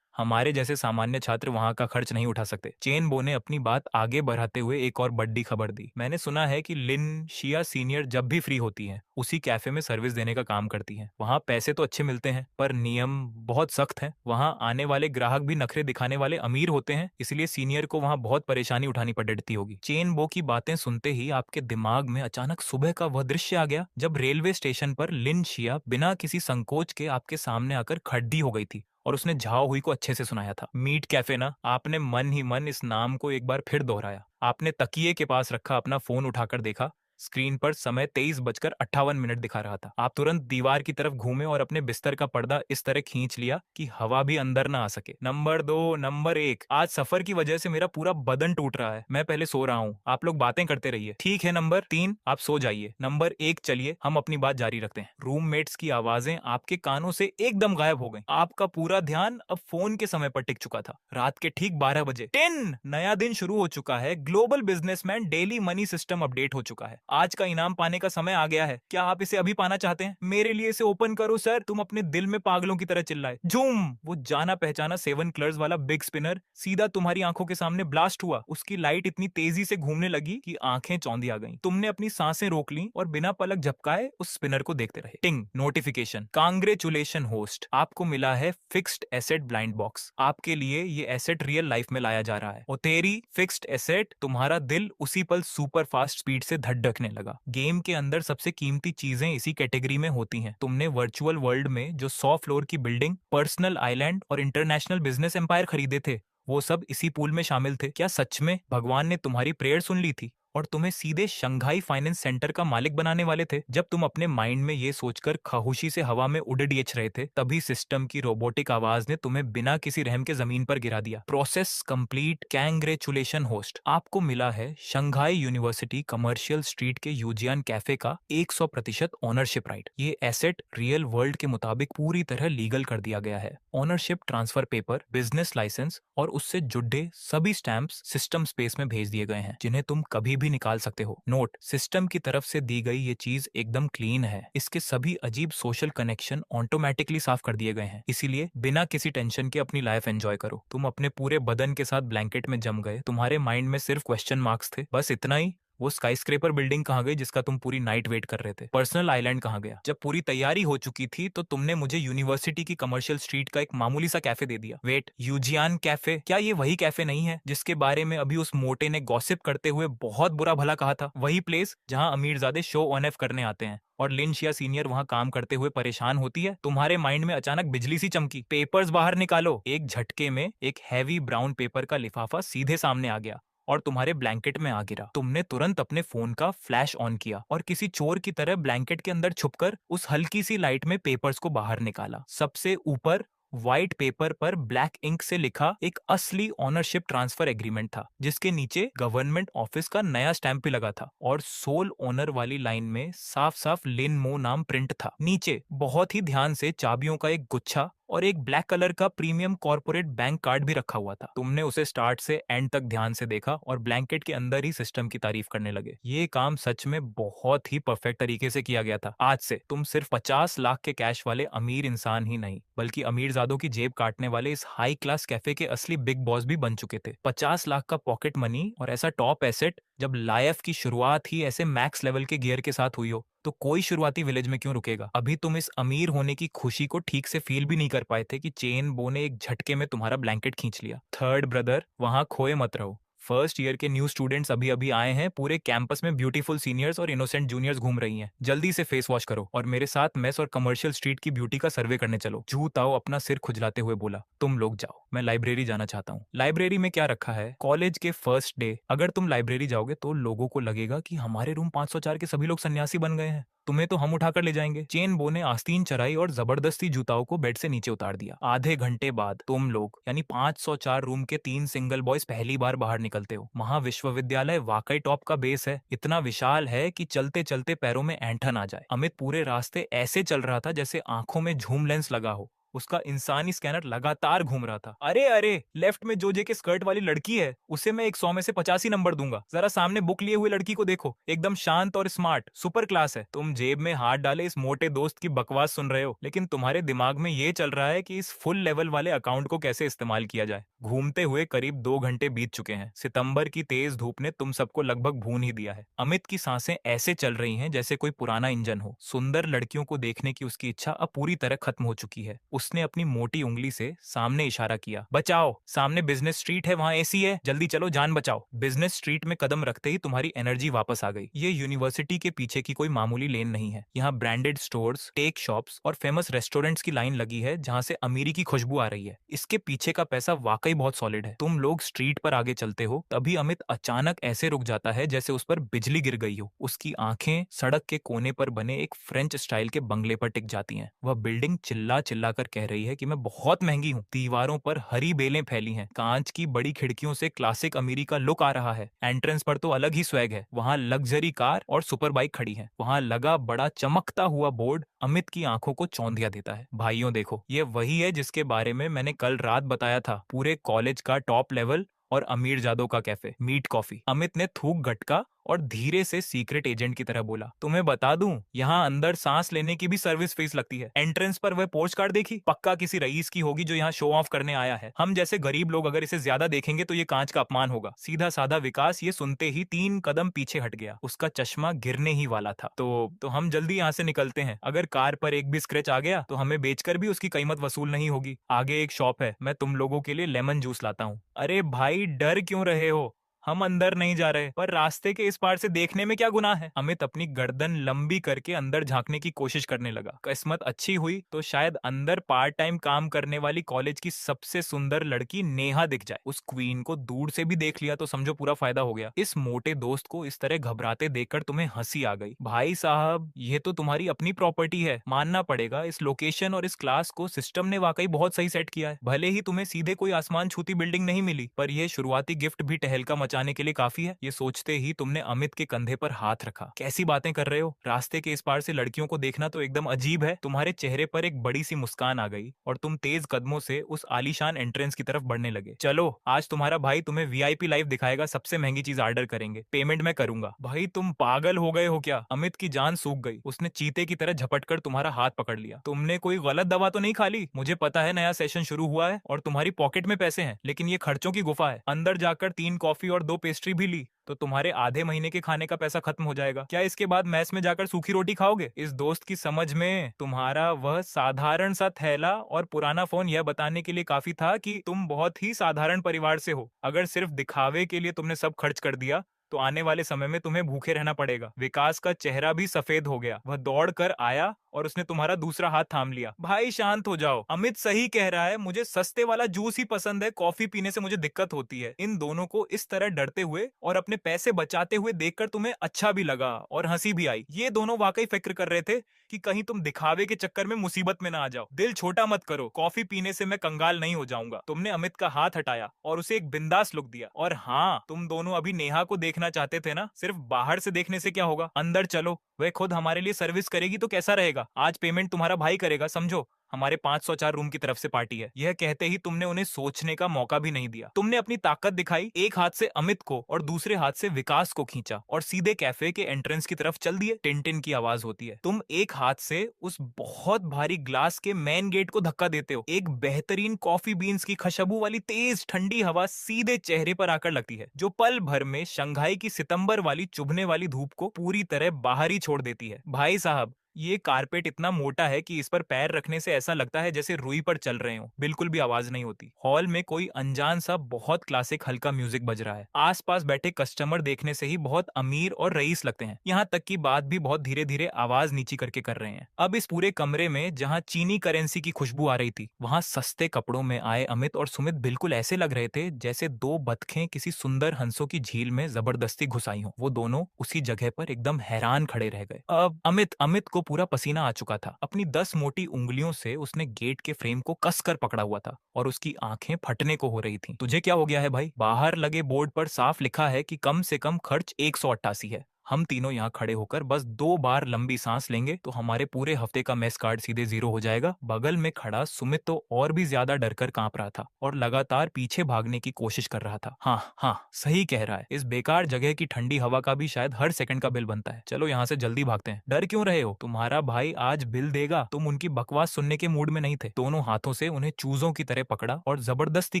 हमारे जैसे सामान्य छात्र वहां का खर्च नहीं उठा सकते। चेनबो ने अपनी बात आगे बढ़ाते हुए एक और बड़ी खबर दी। मैंने सुना है कि लिन शिया सीनियर जब भी फ्री होती हैं, उसी कैफे में सर्विस देने का काम करती हैं। वहाँ पैसे तो अच्छे मिलते हैं, पर नियम बहुत सख्त हैं। वहाँ आने वाले ग्राहक भी नखरे दिखाने वाले अमीर होते हैं, इसलिए सीनियर को वहाँ बहुत परेशानी उठानी पड़ती होगी। चेनबो की बातें सुनते ही आपके दिमाग में अचानक सुबह का वह दृश्य आ गया जब रेलवे स्टेशन पर लिन शिया बिना किसी संकोच के आपके सामने आकर खड़ी हो गई थी और उसने झाओ हुई को अच्छे से सुनाया था। मीट कैफे ना। आपने मन ही मन इस नाम को एक बार फिर दोहराया। आपने तकिए के पास रखा अपना फोन उठाकर देखा। स्क्रीन पर समय 23:58 दिखा रहा था। आप तुरंत दीवार की तरफ घूमे और अपने बिस्तर का पर्दा इस तरह खींच लिया कि हवा भी अंदर ना आ सके। नंबर 2, नंबर 1, आज सफर की वजह से मेरा पूरा बदन टूट रहा है। मैं पहले सो रहा हूँ, आप लोग बातें करते रहिए। ठीक है नंबर 3, आप सो जाइए। नंबर 1, चलिए हम अपनी बात जारी रखते हैं। रूममेट्स की आवाजें आपके कानों से एकदम गायब हो गई। आपका पूरा ध्यान अब फोन के समय पर टिक चुका था। रात के ठीक 12 बजे। 10, नया दिन शुरू हो चुका है। Global businessman daily money system update हो चुका है। आज का इनाम पाने का समय आ गया है। क्या आप इसे अभी पाना चाहते हैं? मेरे लिए इसे ओपन करो सर। तुम अपने दिल में पागलों की तरह चिल्लाए। झूम। वो जाना पहचाना 7 कलर्स वाला बिग स्पिनर सीधा तुम्हारी आंखों के सामने ब्लास्ट हुआ। उसकी लाइट इतनी तेजी से घूमने लगी कि आंखें चौंधी आ गईं। तुमने अपनी सांसें रोक ली और बिना पलक झपकाए उस स्पिनर को देखते रहे। टिंग, नोटिफिकेशन। कांग्रेचुलेशन होस्ट, आपको मिला है फिक्स्ड एसेट ब्लाइंड बॉक्स। आपके लिए ये एसेट रियल लाइफ में लाया जा रहा है। और तेरी फिक्स्ड एसेट, तुम्हारा दिल उसी पल सुपर फास्ट स्पीड से धड़कने लगा। गेम के अंदर सबसे कीमती चीजें इसी कैटेगरी में होती हैं। तुमने वर्चुअल वर्ल्ड में जो 100 फ्लोर की बिल्डिंग, पर्सनल आइलैंड और इंटरनेशनल बिजनेस एम्पायर खरीदे थे, वो सब इसी पूल में शामिल थे। क्या सच में भगवान ने तुम्हारी प्रेयर सुन ली थी और तुम्हें सीधे शंघाई फाइनेंस सेंटर का मालिक बनाने वाले थे? जब तुम अपने माइंड में ये सोचकर खामोशी से हवा में उड़ेच रहे थे, तभी सिस्टम की रोबोटिक आवाज ने तुम्हें बिना किसी रहम के जमीन पर गिरा दिया। Process complete. कांग्रेचुलेशन होस्ट, आपको मिला है शंघाई यूनिवर्सिटी कमर्शियल स्ट्रीट के यूजियान कैफे का 100% ओनरशिप राइट। ये एसेट रियल वर्ल्ड के मुताबिक पूरी तरह लीगल कर दिया गया है। Ownership transfer paper, business license और उससे जुड़े सभी स्टैंप्स सिस्टम स्पेस में भेज दिए गए हैं, जिन्हें तुम कभी भी निकाल सकते हो। नोट, सिस्टम की तरफ से दी गई ये चीज एकदम क्लीन है। इसके सभी अजीब सोशल कनेक्शन ऑटोमेटिकली साफ कर दिए गए हैं, इसीलिए बिना किसी टेंशन के अपनी लाइफ एंजॉय करो। तुम अपने पूरे बदन के साथ ब्लैंकेट में जम गए। तुम्हारे माइंड में सिर्फ क्वेश्चन मार्क्स थे, बस इतना ही। वो स्काईस्क्रेपर बिल्डिंग कहाँ गई जिसका तुम पूरी नाइट वेट कर रहे थे? पर्सनल आइलैंड कहाँ गया? जब पूरी तैयारी हो चुकी थी तो तुमने मुझे यूनिवर्सिटी की कमर्शियल स्ट्रीट का एक मामूली सा कैफे दे दिया। वेट, यूजियान कैफे? क्या ये वही कैफे नहीं है जिसके बारे में अभी उस मोटे ने गॉसिप करते हुए बहुत बुरा भला कहा था? वही प्लेस जहाँ अमीरजादे शो ऑन एफ करने आते हैं और लिन शिया सीनियर वहां काम करते हुए परेशान होती है? तुम्हारे माइंड में अचानक बिजली सी चमकी। पेपर्स बाहर निकालो। एक झटके में एक हैवी ब्राउन पेपर का लिफाफा सीधे सामने आ गया और तुम्हारे ब्लैंकेट में आ गिरा। तुमने तुरंत अपने फोन का फ्लैश ऑन किया और किसी चोर की तरह ब्लैंकेट के अंदर छुपकर उस हल्की सी लाइट में पेपर्स को बाहर निकाला। सबसे ऊपर व्हाइट पेपर पर ब्लैक इंक से लिखा एक असली ओनरशिप ट्रांसफर एग्रीमेंट था, जिसके नीचे गवर्नमेंट ऑफिस का नया स्टैंप भी लगा था और सोल ओनर वाली लाइन में साफ साफ लिन मो नाम प्रिंट था। नीचे बहुत ही ध्यान से चाबियों का एक गुच्छा और एक ब्लैक कलर का प्रीमियम कॉर्पोरेट बैंक कार्ड भी रखा हुआ था। तुमने उसे स्टार्ट से एंड तक ध्यान से देखा और ब्लैंकेट के अंदर ही सिस्टम की तारीफ करने लगे। ये काम सच में बहुत ही परफेक्ट तरीके से किया गया था। आज से तुम सिर्फ 50 लाख के कैश वाले अमीर इंसान ही नहीं, बल्कि अमीरजादों की जेब काटने वाले इस हाई क्लास कैफे के असली बिग बॉस भी बन चुके थे। 50 लाख का पॉकेट मनी और ऐसा टॉप एसेट जब लाइफ की शुरुआत ही ऐसे मैक्स लेवल के गियर के साथ हुई हो, तो कोई शुरुआती विलेज में क्यों रुकेगा? अभी तुम इस अमीर होने की खुशी को ठीक से फील भी नहीं कर पाए थे कि चेन बो ने एक झटके में तुम्हारा ब्लैंकेट खींच लिया। थर्ड ब्रदर, वहां खोए मत रहो। फर्स्ट ईयर के न्यू स्टूडेंट्स अभी अभी आए हैं, पूरे कैंपस में ब्यूटीफुल सीनियर्स और इनोसेंट जूनियर्स घूम रही हैं। जल्दी से फेस वॉश करो और मेरे साथ मेस और कमर्शियल स्ट्रीट की ब्यूटी का सर्वे करने चलो। जू ताओ अपना सिर खुजलाते हुए बोला, तुम लोग जाओ, मैं लाइब्रेरी जाना चाहता हूँ। लाइब्रेरी में क्या रखा है? कॉलेज के फर्स्ट डे अगर तुम लाइब्रेरी जाओगे तो लोगों को लगेगा कि हमारे रूम 504 के सभी लोग सन्यासी बन गए हैं। तुम्हें तो हम उठाकर ले जाएंगे। चेन बो ने आस्तीन चराई और जबरदस्ती जूताओं को बेड से नीचे उतार दिया। आधे घंटे बाद तुम लोग यानी 504 रूम के 3 सिंगल बॉयज पहली बार बाहर निकलते हो। महाविश्वविद्यालय वाकई टॉप का बेस है, इतना विशाल है कि चलते चलते पैरों में ऐंठन आ जाए। अमित पूरे रास्ते ऐसे चल रहा था जैसे आंखों में झूम लेंस लगा हो। उसका इंसानी स्कैनर लगातार घूम रहा था। अरे अरे, लेफ्ट में जोजे के स्कर्ट वाली लड़की है, उसे मैं 100 में से 85 नंबर दूंगा। जरा सामने बुक लिए हुए लड़की को देखो, एकदम शांत और स्मार्ट, सुपर क्लास है। तुम जेब में हाथ डाले इस मोटे दोस्त की बकवास सुन रहे हो, लेकिन तुम्हारे दिमाग में ये चल रहा है कि इस फुल लेवल वाले अकाउंट को कैसे इस्तेमाल किया जाए। घूमते हुए करीब 2 घंटे बीत चुके हैं। सितंबर की तेज धूप ने तुम सबको लगभग भून ही दिया है। अमित की सांसें ऐसे चल रही हैं जैसे कोई पुराना इंजन हो। सुंदर लड़कियों को देखने की उसकी इच्छा अब पूरी तरह खत्म हो चुकी है। उसने अपनी मोटी उंगली से सामने इशारा किया, बचाओ, सामने बिजनेस स्ट्रीट है, वहां एसी है, जल्दी चलो, जान बचाओ। बिजनेस स्ट्रीट में कदम रखते ही तुम्हारी एनर्जी वापस आ गई। ये यूनिवर्सिटी के पीछे की कोई मामूली लेन नहीं है। यहाँ ब्रांडेड स्टोर्स, टेक शॉप्स और फेमस रेस्टोरेंट्स की लाइन लगी है जहाँ से अमीरी की खुशबू आ रही है। इसके पीछे का पैसा वाकई बहुत सॉलिड है। तुम लोग स्ट्रीट पर आगे चलते हो, तभी अमित अचानक ऐसे रुक जाता है जैसे उस पर बिजली गिर गई हो। उसकी आंखें सड़क के कोने पर बने एक फ्रेंच स्टाइल के बंगले पर टिक जाती हैं। वह बिल्डिंग चिल्ला चिल्ला कर कह रही है कि मैं बहुत महंगी हूँ। दीवारों पर हरी बेलें फैली हैं। कांच की बड़ी खिड़कियों से क्लासिक अमीरी का लुक आ रहा है। एंट्रेंस पर तो अलग ही स्वैग है। वहाँ लग्जरी कार और सुपर बाइक खड़ी है। वहाँ लगा बड़ा चमकता हुआ बोर्ड अमित की आंखों को चौंधिया देता है। भाइयों देखो, ये वही है जिसके बारे में मैंने कल रात बताया था। पूरे कॉलेज का टॉप लेवल और अमीर जादों का कैफे, मीट कॉफी। अमित ने थूक गटका और धीरे से सीक्रेट एजेंट की तरह बोला, तुम्हें बता दूं, यहाँ अंदर सांस लेने की भी सर्विस फीस लगती है। एंट्रेंस पर वह पोस्ट कार्ड देखी, पक्का किसी रईस की होगी जो यहाँ शो ऑफ करने आया है। हम जैसे गरीब लोग अगर इसे ज्यादा देखेंगे तो ये कांच का अपमान होगा। सीधा साधा विकास ये सुनते ही 3 कदम पीछे हट गया। उसका चश्मा गिरने ही वाला था। तो हम जल्दी यहाँ से निकलते हैं। अगर कार पर एक भी स्क्रैच आ गया तो हमें बेचकर भी उसकी कीमत वसूल नहीं होगी। आगे एक शॉप है, मैं तुम लोगों के लिए लेमन जूस लाता हूँ। अरे भाई, डर क्यों रहे हो? हम अंदर नहीं जा रहे, पर रास्ते के इस पार से देखने में क्या गुनाह है? अमित अपनी गर्दन लंबी करके अंदर झांकने की कोशिश करने लगा। किस्मत अच्छी हुई तो शायद अंदर पार्ट टाइम काम करने वाली कॉलेज की सबसे सुंदर लड़की नेहा दिख जाए। उस क्वीन को दूर से भी देख लिया तो समझो पूरा फायदा हो गया। इस मोटे दोस्त को इस तरह घबराते देखकर तुम्हें हंसी आ गई। भाई साहब, ये तो तुम्हारी अपनी प्रॉपर्टी है, मानना पड़ेगा। इस लोकेशन और इस क्लास को सिस्टम ने वाकई बहुत सही सेट किया है। भले ही तुम्हें सीधे कोई आसमान छूती बिल्डिंग नहीं मिली, पर यह शुरुआती गिफ्ट भी टहलका मचाने के लिए काफी है। ये सोचते ही तुमने अमित के कंधे पर हाथ रखा। कैसी बातें कर रहे हो? रास्ते के इस पार से लड़कियों को देखना तो एकदम अजीब है। तुम्हारे चेहरे पर एक बड़ी सी मुस्कान आ गई और तुम तेज कदमों से उस आलीशान एंट्रेंस की तरफ बढ़ने लगे। चलो, आज तुम्हारा भाई तुम्हें वीआईपी लाइफ दिखाएगा। सबसे महंगी चीज ऑर्डर करेंगे, पेमेंट मैं करूंगा। भाई तुम पागल हो गए हो क्या? अमित की जान सूख गई। उसने चीते की तरह झपटकर तुम्हारा हाथ पकड़ लिया। तुमने कोई गलत दवा तो नहीं खा ली? मुझे पता है नया सेशन शुरू हुआ है और तुम्हारी पॉकेट में पैसे हैं, लेकिन ये खर्चों की गुफा है। अंदर जाकर 3 कॉफी और 2 पेस्ट्री भी ली तो तुम्हारे आधे महीने के खाने का पैसा खत्म हो जाएगा। क्या इसके बाद मैस में जाकर सूखी रोटी खाओगे? इस दोस्त की समझ में तुम्हारा वह साधारण सा थैला और पुराना फोन यह बताने के लिए काफी था कि तुम बहुत ही साधारण परिवार से हो। अगर सिर्फ दिखावे के लिए तुमने सब खर्च कर दिया तो आने वाले समय में तुम्हें भूखे रहना पड़ेगा। विकास का चेहरा भी सफेद हो गया। वह दौड़ कर आया और उसने तुम्हारा दूसरा हाथ थाम लिया। भाई शांत हो जाओ, अमित सही कह रहा है। मुझे सस्ते वाला जूस ही पसंद है, कॉफी पीने से मुझे दिक्कत होती है। इन दोनों को इस तरह डरते हुए और अपने पैसे बचाते हुए देखकर तुम्हें अच्छा भी लगा और हंसी भी आई। ये दोनों वाकई फिक्र कर रहे थे कि कहीं तुम दिखावे के चक्कर में मुसीबत में ना आ जाओ। दिल छोटा मत करो, कॉफी पीने से मैं कंगाल नहीं हो जाऊंगा। तुमने अमित का हाथ हटाया और उसे एक बिंदास लुक दिया। और हाँ, तुम दोनों अभी नेहा को देखना चाहते थे ना? सिर्फ बाहर से देखने से क्या होगा, अंदर चलो, वह खुद हमारे लिए सर्विस करेगी तो कैसा रहेगा। आज पेमेंट तुम्हारा भाई करेगा, समझो। हमारे 504 रूम की तरफ से पार्टी है। यह कहते ही तुमने उन्हें सोचने का मौका भी नहीं दिया। तुमने अपनी ताकत दिखाई, एक हाथ से अमित को और दूसरे हाथ से विकास को खींचा और सीधे कैफे के एंट्रेंस की तरफ चल दिए। टिन की आवाज होती है। तुम एक हाथ से उस बहुत भारी ग्लास के मेन गेट को धक्का देते हो। एक बेहतरीन कॉफी बीन्स की खुशबू वाली तेज ठंडी हवा सीधे चेहरे पर आकर लगती है, जो पल भर में शंघाई की सितंबर वाली चुभने वाली धूप को पूरी तरह बाहर ही छोड़ देती है। भाई साहब, ये कारपेट इतना मोटा है कि इस पर पैर रखने से ऐसा लगता है जैसे रुई पर चल रहे हो, बिल्कुल भी आवाज नहीं होती। हॉल में कोई अनजान सा बहुत क्लासिक हल्का म्यूजिक बज रहा है। आसपास बैठे कस्टमर देखने से ही बहुत अमीर और रईस लगते हैं, यहाँ तक कि बात भी बहुत धीरे धीरे आवाज नीची करके कर रहे हैं। अब इस पूरे कमरे में जहाँ चीनी करेंसी की खुशबू आ रही थी, वहाँ सस्ते कपड़ों में आए अमित और सुमित बिल्कुल ऐसे लग रहे थे जैसे दो बतखें किसी सुंदर हंसों की झील में जबरदस्ती घुस आई हो। वो दोनों उसी जगह पर एकदम हैरान खड़े रह गए। अब अमित को पूरा पसीना आ चुका था। अपनी 10 मोटी उंगलियों से उसने गेट के फ्रेम को कसकर पकड़ा हुआ था और उसकी आंखें फटने को हो रही थीं। तुझे क्या हो गया है भाई? बाहर लगे बोर्ड पर साफ लिखा है कि कम से कम खर्च 188 है। हम तीनों यहाँ खड़े होकर बस 2 बार लंबी सांस लेंगे तो हमारे पूरे हफ्ते का मेस कार्ड सीधे 0 हो जाएगा। बगल में खड़ा सुमित तो और भी ज्यादा डरकर कांप रहा था और लगातार पीछे भागने की कोशिश कर रहा था। हाँ, सही कह रहा है। इस बेकार जगह की ठंडी हवा का भी शायद हर सेकंड का बिल बनता है। चलो यहाँ से जल्दी भागते हैं। डर क्यों रहे हो? तुम्हारा भाई आज बिल देगा। तुम उनकी बकवास सुनने के मूड में नहीं थे। दोनों हाथों से उन्हें चूजों की तरह पकड़ा और जबरदस्ती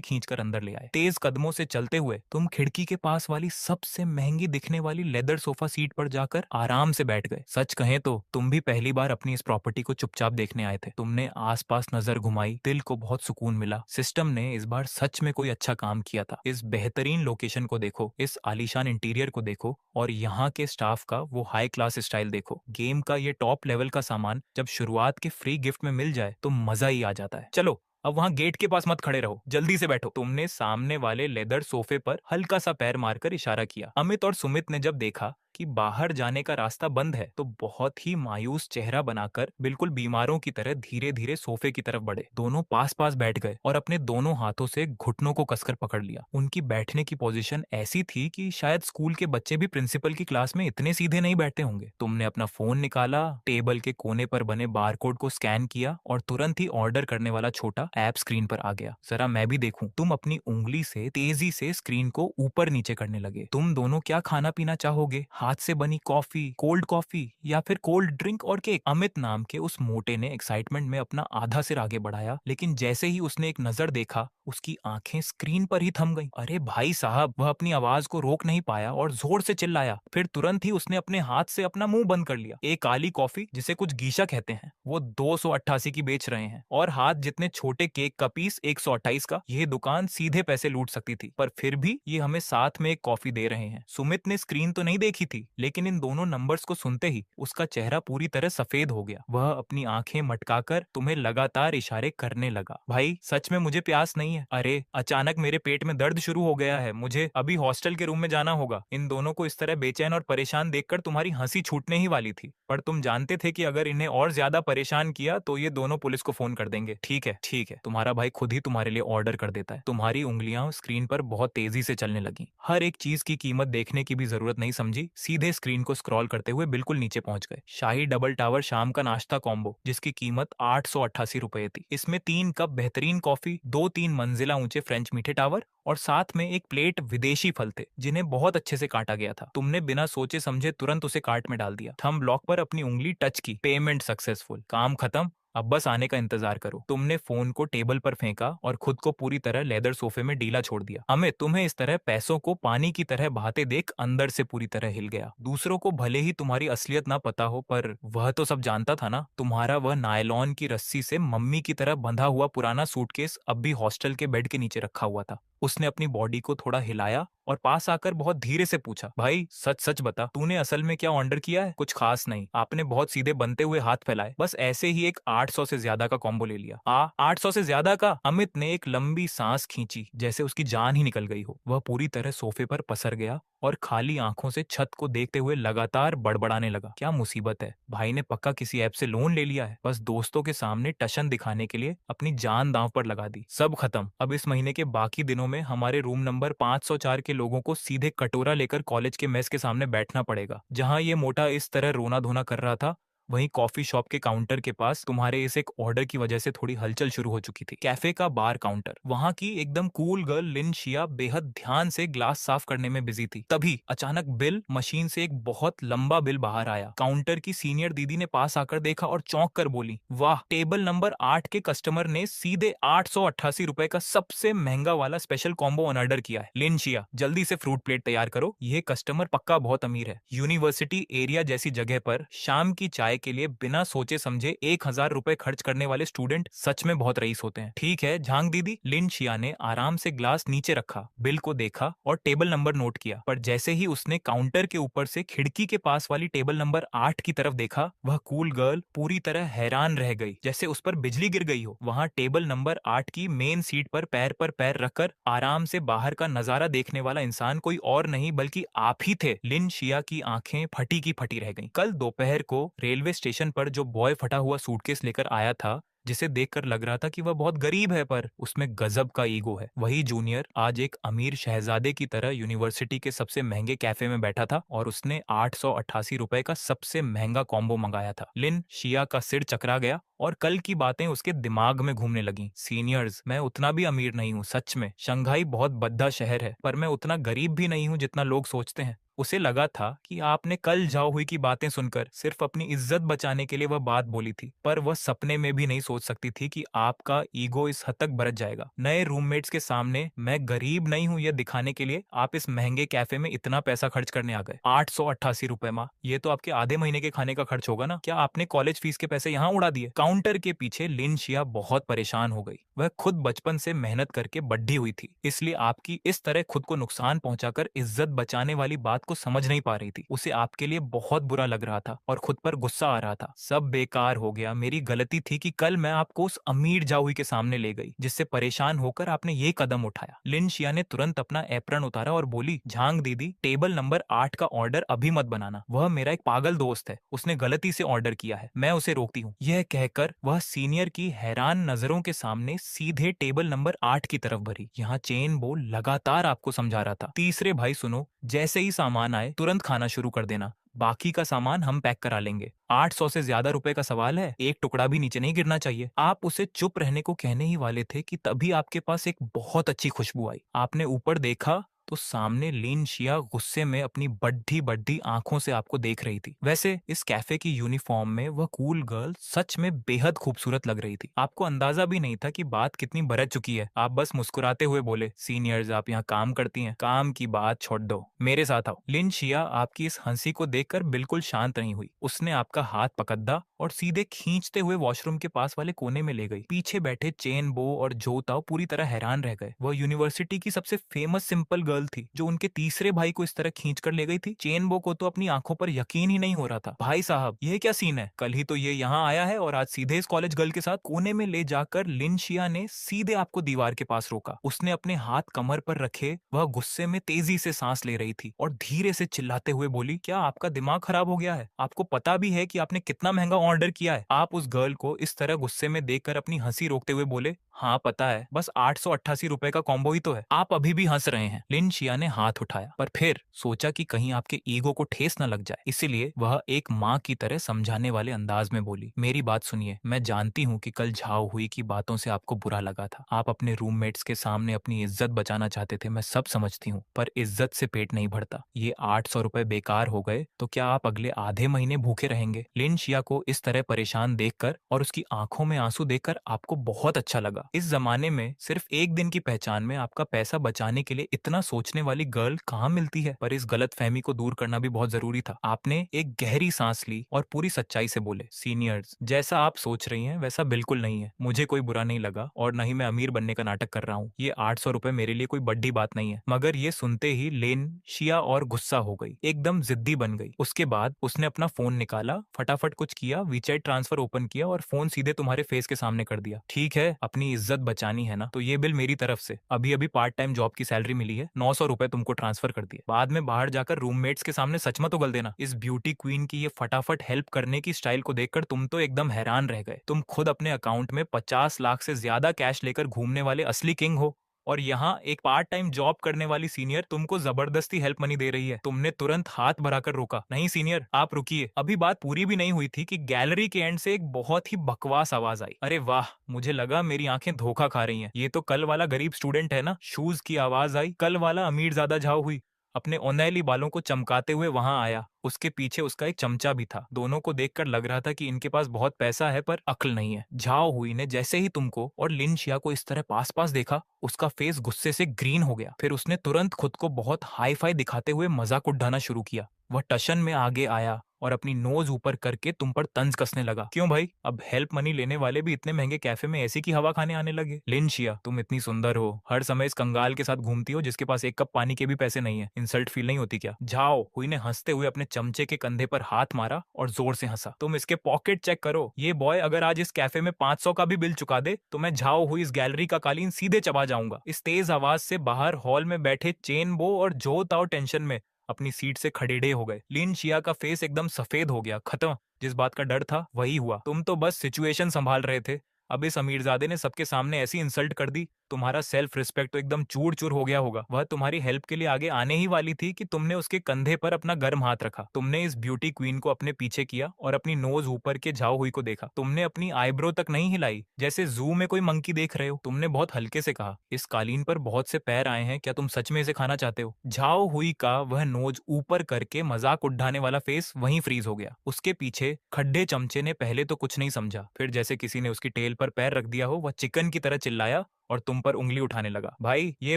खींचकर अंदर ले आए। तेज कदमों से चलते हुए तुम खिड़की के पास वाली सबसे महंगी दिखने वाली लेदर सोफा सीट पर जाकर आराम से बैठ गए। सच कहें तो तुम भी पहली बार अपनी इस प्रॉपर्टी को चुपचाप देखने आए थे। तुमने आसपास नजर घुमाई, दिल को बहुत सुकून मिला। सिस्टम ने इस बार सच में कोई अच्छा काम किया था। इस बेहतरीन लोकेशन को देखो, इस आलीशान इंटीरियर को देखो और यहाँ के स्टाफ का वो हाई क्लास स्टाइल देखो। गेम का ये टॉप लेवल का सामान जब शुरुआत के फ्री गिफ्ट में मिल जाए तो मजा ही आ जाता है। चलो अब वहां गेट के पास मत खड़े रहो, जल्दी से बैठो। तुमने सामने वाले लेदर सोफे पर हल्का सा पैर मारकर इशारा किया। अमित और सुमित ने जब देखा कि बाहर जाने का रास्ता बंद है तो बहुत ही मायूस चेहरा बनाकर बिल्कुल बीमारों की तरह धीरे धीरे सोफे की तरफ बढ़े। दोनों पास पास बैठ गए और अपने दोनों हाथों से घुटनों को कसकर पकड़ लिया। उनकी बैठने की पोजीशन ऐसी थी कि शायद स्कूल के बच्चे भी प्रिंसिपल की क्लास में इतने सीधे नहीं बैठते होंगे। तुमने अपना फोन निकाला, टेबल के कोने पर बने बारकोड को स्कैन किया और तुरंत ही ऑर्डर करने वाला छोटा ऐप स्क्रीन पर आ गया। जरा मैं भी देखूं। तुम अपनी उंगली से तेजी से स्क्रीन को ऊपर नीचे करने लगे। तुम दोनों क्या खाना पीना चाहोगे? हाथ से बनी कॉफी, कोल्ड कॉफी या फिर कोल्ड ड्रिंक और केक? अमित नाम के उस मोटे ने एक्साइटमेंट में अपना आधा सिर आगे बढ़ाया, लेकिन जैसे ही उसने एक नजर देखा उसकी आंखें स्क्रीन पर ही थम गईं। अरे भाई साहब, वह अपनी आवाज को रोक नहीं पाया और जोर से चिल्लाया। फिर तुरंत ही उसने अपने हाथ से अपना मुंह बंद कर लिया। एक काली कॉफी जिसे कुछ गीशा कहते हैं वो 288 की बेच रहे हैं और हाथ जितने छोटे केक का पीस 128 का। यह दुकान सीधे पैसे लूट सकती थी, पर फिर भी ये हमें साथ में एक कॉफी दे रहे हैं। सुमित ने स्क्रीन तो नहीं देखी थी, लेकिन इन दोनों नंबर्स को सुनते ही उसका चेहरा पूरी तरह सफेद हो गया। वह अपनी आंखें मटकाकर तुम्हें लगातार इशारे करने लगा। भाई सच में मुझे प्यास नहीं है। अरे अचानक मेरे पेट में दर्द शुरू हो गया है, मुझे अभी हॉस्टल के रूम में जाना होगा। इन दोनों को इस तरह बेचैन और परेशान देखकर तुम्हारी हंसी छूटने ही वाली थी, पर तुम जानते थे कि अगर इन्हें और ज्यादा परेशान किया तो ये दोनों पुलिस को फोन कर देंगे। ठीक है, तुम्हारा भाई खुद ही तुम्हारे लिए ऑर्डर कर देता है। तुम्हारी उंगलियां स्क्रीन पर बहुत तेजी से चलने लगी। हर एक चीज की कीमत देखने की भी जरूरत नहीं समझी, सीधे स्क्रीन को स्क्रॉल करते हुए बिल्कुल नीचे पहुंच गए। शाही डबल टावर शाम का नाश्ता कॉम्बो, जिसकी कीमत 888 रुपए थी। इसमें 3 कप बेहतरीन कॉफी, 2-3 मंजिला ऊंचे फ्रेंच मीठे टावर और साथ में एक प्लेट विदेशी फल थे जिन्हें बहुत अच्छे से काटा गया था। तुमने बिना सोचे समझे तुरंत उसे कार्ट में डाल दिया। थंब ब्लॉक पर अपनी उंगली टच की। Payment successful. काम खत्म, अब बस आने का इंतजार करो। तुमने फोन को टेबल पर फेंका और खुद को पूरी तरह लेदर सोफे में ढीला छोड़ दिया। अमित तुम्हें इस तरह पैसों को पानी की तरह बहाते देख अंदर से पूरी तरह हिल गया। दूसरों को भले ही तुम्हारी असलियत ना पता हो, पर वह तो सब जानता था ना। तुम्हारा वह नायलॉन की रस्सी से मम्मी की तरह बंधा हुआ पुराना सूटकेस अब भी हॉस्टल के बेड के नीचे रखा हुआ था। उसने अपनी बॉडी को थोड़ा हिलाया और पास आकर बहुत धीरे से पूछा, भाई सच सच बता, तूने असल में क्या ऑर्डर किया है? कुछ खास नहीं। आपने बहुत सीधे बनते हुए हाथ फैलाए। बस ऐसे ही एक 800 से ज्यादा का कॉम्बो ले लिया। 800 से ज्यादा का? अमित ने एक लंबी सांस खींची, जैसे उसकी जान ही निकल गई हो। वह पूरी तरह सोफे पर पसर गया और खाली आंखों से छत को देखते हुए लगातार बड़बड़ाने लगा। क्या मुसीबत है? भाई ने पक्का किसी ऐप से लोन ले लिया है। बस दोस्तों के सामने टशन दिखाने के लिए अपनी जान दांव पर लगा दी। सब खत्म। अब इस महीने के बाकी दिनों में हमारे रूम नंबर 504 के लोगों को सीधे कटोरा लेकर कॉलेज के मेस के सामने बैठना पड़ेगा। जहां ये मोटा इस तरह रोना धोना कर रहा था, वहीं कॉफी शॉप के काउंटर के पास तुम्हारे इस एक ऑर्डर की वजह से थोड़ी हलचल शुरू हो चुकी थी। कैफे का बार काउंटर, वहां की एकदम कूल गर्ल लिन शिया बेहद ध्यान से ग्लास साफ करने में बिजी थी। तभी अचानक बिल मशीन से एक बहुत लंबा बिल बाहर आया। काउंटर की सीनियर दीदी ने पास आकर देखा और चौंक कर बोली, वाह, टेबल नंबर 8 के कस्टमर ने सीधे 888 रुपए का सबसे महंगा वाला स्पेशल कॉम्बो ऑर्डर किया है। लिन शिया, जल्दी से फ्रूट प्लेट तैयार करो। ये कस्टमर पक्का बहुत अमीर है। यूनिवर्सिटी एरिया जैसी जगह पर शाम की चाय के लिए बिना सोचे समझे 1000 रुपए खर्च करने वाले स्टूडेंट सच में बहुत रईस होते हैं। ठीक है झांग दीदी। लिन शिया ने आराम से ग्लास नीचे रखा, बिल को देखा और टेबल नंबर नोट किया, पर जैसे ही उसने काउंटर के ऊपर से खिड़की के पास वाली टेबल नंबर 8 की तरफ देखा, वह कूल गर्ल पूरी तरह हैरान रह गई, जैसे उस पर बिजली गिर गई हो। वहां टेबल नंबर 8 की मेन सीट पर पैर रखकर आराम से बाहर का नजारा देखने वाला इंसान कोई और नहीं बल्कि आप ही थे। लिन शिया की आंखें फटी की फटी रह गईं। कल दोपहर को रेलवे स्टेशन पर जो बॉय फटा हुआ सूटकेस लेकर आया था, जिसे देखकर लग रहा था कि वह बहुत गरीब है, पर उसमें गजब का ईगो है, वही जूनियर आज एक अमीर शहजादे की तरह यूनिवर्सिटी के सबसे महंगे कैफे में बैठा था और उसने 888 रुपए का सबसे महंगा कॉम्बो मंगाया था। लिन शिया का सिर चकरा गया और कल की बातें उसके दिमाग में घूमने लगी। सीनियर्स, मैं उतना भी अमीर नहीं हूँ, सच में शंघाई बहुत भद्दा शहर है, पर मैं उतना गरीब भी नहीं हूँ जितना लोग सोचते हैं। उसे लगा था कि आपने कल जाओ हुई की बातें सुनकर सिर्फ अपनी इज्जत बचाने के लिए वह बात बोली थी, पर वह सपने में भी नहीं सोच सकती थी कि आपका ईगो इस हद तक भरत जाएगा। नए रूममेट्स के सामने मैं गरीब नहीं हूं यह दिखाने के लिए आप इस महंगे कैफे में इतना पैसा खर्च करने आ गए। 888 रुपए माँ, ये तो आपके आधे महीने के खाने का खर्च होगा ना। क्या आपने कॉलेज फीस के पैसे यहाँ उड़ा दिए? काउंटर के पीछे लिन शिया बहुत परेशान हो गई। वह खुद बचपन से मेहनत करके बड्ढी हुई थी, इसलिए आपकी इस तरह खुद को नुकसान पहुंचाकर इज्जत बचाने वाली बात को समझ नहीं पा रही थी। उसे आपके लिए बहुत बुरा लग रहा था और खुद पर गुस्सा आ रहा था। सब बेकार हो गया, मेरी गलती थी कि कल मैं आपको उस अमीर जाहुई के सामने ले गई, जिससे परेशान होकर आपने ये कदम उठाया। लिन शिया ने तुरंत अपना एप्रन उतारा और बोली, झांग दीदी, टेबल नंबर 8 का ऑर्डर अभी मत बनाना, वह मेरा एक पागल दोस्त है, उसने गलती से ऑर्डर किया है, मैं उसे रोकती हूँ। यह कहकर वह सीनियर की हैरान नजरों के सामने सीधे टेबल नंबर 8 की तरफ भरी। यहाँ चेन बो लगातार आपको समझा रहा था, तीसरे भाई सुनो, जैसे ही सामान आए तुरंत खाना शुरू कर देना, बाकी का सामान हम पैक करा लेंगे। 800 से ज्यादा रुपए का सवाल है, एक टुकड़ा भी नीचे नहीं गिरना चाहिए। आप उसे चुप रहने को कहने ही वाले थे कि तभी आपके पास एक बहुत अच्छी खुशबू आई। आपने ऊपर देखा तो सामने लिन शिया गुस्से में अपनी बड्ढी बड्ढी आंखों से आपको देख रही थी। वैसे इस कैफे की यूनिफॉर्म में वह कूल गर्ल सच में बेहद खूबसूरत लग रही थी। आपको अंदाजा भी नहीं था कि बात कितनी बरत चुकी है। आप बस मुस्कुराते हुए बोले, सीनियर्स आप यहाँ काम करती हैं, काम की बात छोड़ दो, मेरे साथ आओ। लिन शिया आपकी इस हंसी को देखकर बिल्कुल शांत नहीं हुई। उसने आपका हाथ पकड़ा और सीधे खींचते हुए वॉशरूम के पास वाले कोने में ले गई। पीछे बैठे चेन बो और जो ताओ पूरी तरह हैरान रह गए। वह यूनिवर्सिटी की सबसे फेमस सिंपल गर्ल थी जो उनके तीसरे भाई को इस तरह खींच कर ले गई थी। चेन बो को तो अपनी आंखों पर यकीन ही नहीं हो रहा था। भाई साहब, यह क्या सीन है? कल ही तो ये यहाँ आया है और आज सीधे इस कॉलेज गर्ल के साथ। कोने में ले जाकर लिन शिया ने सीधे आपको दीवार के पास रोका। उसने अपने हाथ कमर पर रखे, वह गुस्से में तेजी से सांस ले रही थी और धीरे से चिल्लाते हुए बोली, क्या आपका दिमाग खराब हो गया है? आपको पता भी है कि आपने कितना महंगा ऑर्डर किया है? आप उस गर्ल को इस तरह गुस्से में देखकर अपनी हंसी रोकते हुए बोले, हाँ पता है, बस 888 रुपए का कॉम्बो ही तो है, आप अभी भी हंस रहे हैं। लिन शिया ने हाथ उठाया, पर फिर सोचा कि कहीं आपके ईगो को ठेस न लग जाए, इसीलिए वह एक माँ की तरह समझाने वाले अंदाज में बोली, मेरी बात सुनिए, मैं जानती हूँ कि कल झाओ हुई की बातों से आपको बुरा लगा था। आप अपने रूममेट्स के सामने अपनी इज्जत बचाना चाहते थे, मैं सब समझती हूँ, पर इज्जत से पेट नहीं भरता। ये 800 रुपए बेकार हो गए तो क्या आप अगले आधे महीने भूखे रहेंगे? लिन शिया को इस तरह परेशान देखकर और उसकी आंखों में आंसू देखकर आपको बहुत अच्छा लगा। इस जमाने में सिर्फ एक दिन की पहचान में आपका पैसा बचाने के लिए इतना सोचने वाली गर्ल कहाँ मिलती है? पर इस गलत फहमी को दूर करना भी बहुत जरूरी था। आपने एक गहरी सांस ली और पूरी सच्चाई से बोले, सीनियर्स, जैसा आप सोच रही हैं वैसा बिल्कुल नहीं है। मुझे कोई बुरा नहीं लगा और न ही मैं अमीर बनने का नाटक कर रहा हूँ। ये 800 रुपए मेरे लिए कोई बड़ी बात नहीं है। मगर ये सुनते ही लिन शिया और गुस्सा हो गई, एकदम जिद्दी बन गई। उसके बाद उसने अपना फोन निकाला, फटाफट कुछ किया, वीचैट ट्रांसफर ओपन किया और फोन सीधे तुम्हारे फेस के सामने कर दिया। ठीक है, अपनी इज्जत बचानी है ना, तो ये बिल मेरी तरफ से, अभी अभी पार्ट टाइम जॉब की सैलरी मिली है, 900 रुपए तुमको ट्रांसफर कर दिए। बाद में बाहर जाकर रूममेट्स के सामने सच मत उगल देना। इस ब्यूटी क्वीन की ये फटाफट हेल्प करने की स्टाइल को देखकर तुम तो एकदम हैरान रह गए। तुम खुद अपने अकाउंट में 50 लाख से ज्यादा कैश लेकर घूमने वाले असली किंग हो और यहाँ एक पार्ट टाइम जॉब करने वाली सीनियर तुमको जबरदस्ती हेल्प मनी दे रही है। तुमने तुरंत हाथ बढ़ाकर रोका, नहीं सीनियर आप रुकिए, अभी बात पूरी भी नहीं हुई थी कि गैलरी के एंड से एक बहुत ही बकवास आवाज आई। अरे वाह, मुझे लगा मेरी आंखें धोखा खा रही हैं, ये तो कल वाला गरीब स्टूडेंट है ना। शूज की आवाज आई, कल वाला अमीर ज्यादा झाव हुई अपने ओनैली बालों को चमकाते हुए वहां आया। उसके पीछे उसका एक चमचा भी था। दोनों को देखकर लग रहा था कि इनके पास बहुत पैसा है पर अक्ल नहीं है। झाओ हुई ने जैसे ही तुमको और लिन शिया को इस तरह पास पास देखा, उसका फेस गुस्से से ग्रीन हो गया। फिर उसने तुरंत खुद को बहुत हाई फाई दिखाते हुए मजाक उड़ाना शुरू किया। वह टशन में आगे आया और अपनी नोज ऊपर करके तुम पर तंज कसने लगा। क्यों भाई, अब हेल्प मनी लेने वाले भी इतने महंगे कैफे में एसी की हवा खाने आने लगे? लिन शिया, तुम इतनी सुंदर हो, हर समय इस कंगाल के साथ घूमती हो जिसके पास एक कप पानी के भी पैसे नहीं है, इंसल्ट फील नहीं होती क्या? झाओ हुई ने हंसते हुए अपने चमचे के कंधे पर हाथ मारा और जोर से हंसा। तुम इसके पॉकेट चेक करो, ये बॉय अगर आज इस कैफे में 500 का भी बिल चुका दे तो मैं झाओ हुई इस गैलरी का कालीन सीधे चबा जाऊंगा। इस तेज आवाज से बाहर हॉल में बैठे चेनबो और जो ताओ टेंशन में अपनी सीट से खड़ेड़े हो गए। लिन शिया का फेस एकदम सफेद हो गया। खत्म, जिस बात का डर था वही हुआ। तुम तो बस सिचुएशन संभाल रहे थे, अब इस अमीरजादे ने सबके सामने ऐसी इंसल्ट कर दी, तुम्हारा सेल्फ रिस्पेक्ट तो एकदम चूर चूर हो गया होगा। वह तुम्हारी हेल्प के लिए आगे आने ही वाली थी कि तुमने उसके कंधे पर अपना गर्म हाथ रखा। तुमने इस ब्यूटी क्वीन को अपने पीछे किया और अपनी नोज ऊपर के झाओ हुई को देखा। तुमने अपनी आईब्रो तक नहीं हिलाई, जैसे जू में कोई मंकी देख रहे हो। तुमने बहुत हल्के से कहा, इस कालीन पर बहुत से पैर आए हैं, क्या तुम सच में इसे खाना चाहते हो? झाओ हुई का वह नोज ऊपर करके मजाक उड़ाने वाला फेस वहीं फ्रीज हो गया। उसके पीछे खड्डे चमचे ने पहले तो कुछ नहीं समझा, फिर जैसे किसी ने उसकी टेल पर पैर रख दिया हो, वह चिकन की तरह चिल्लाया और तुम पर उंगली उठाने लगा। भाई, ये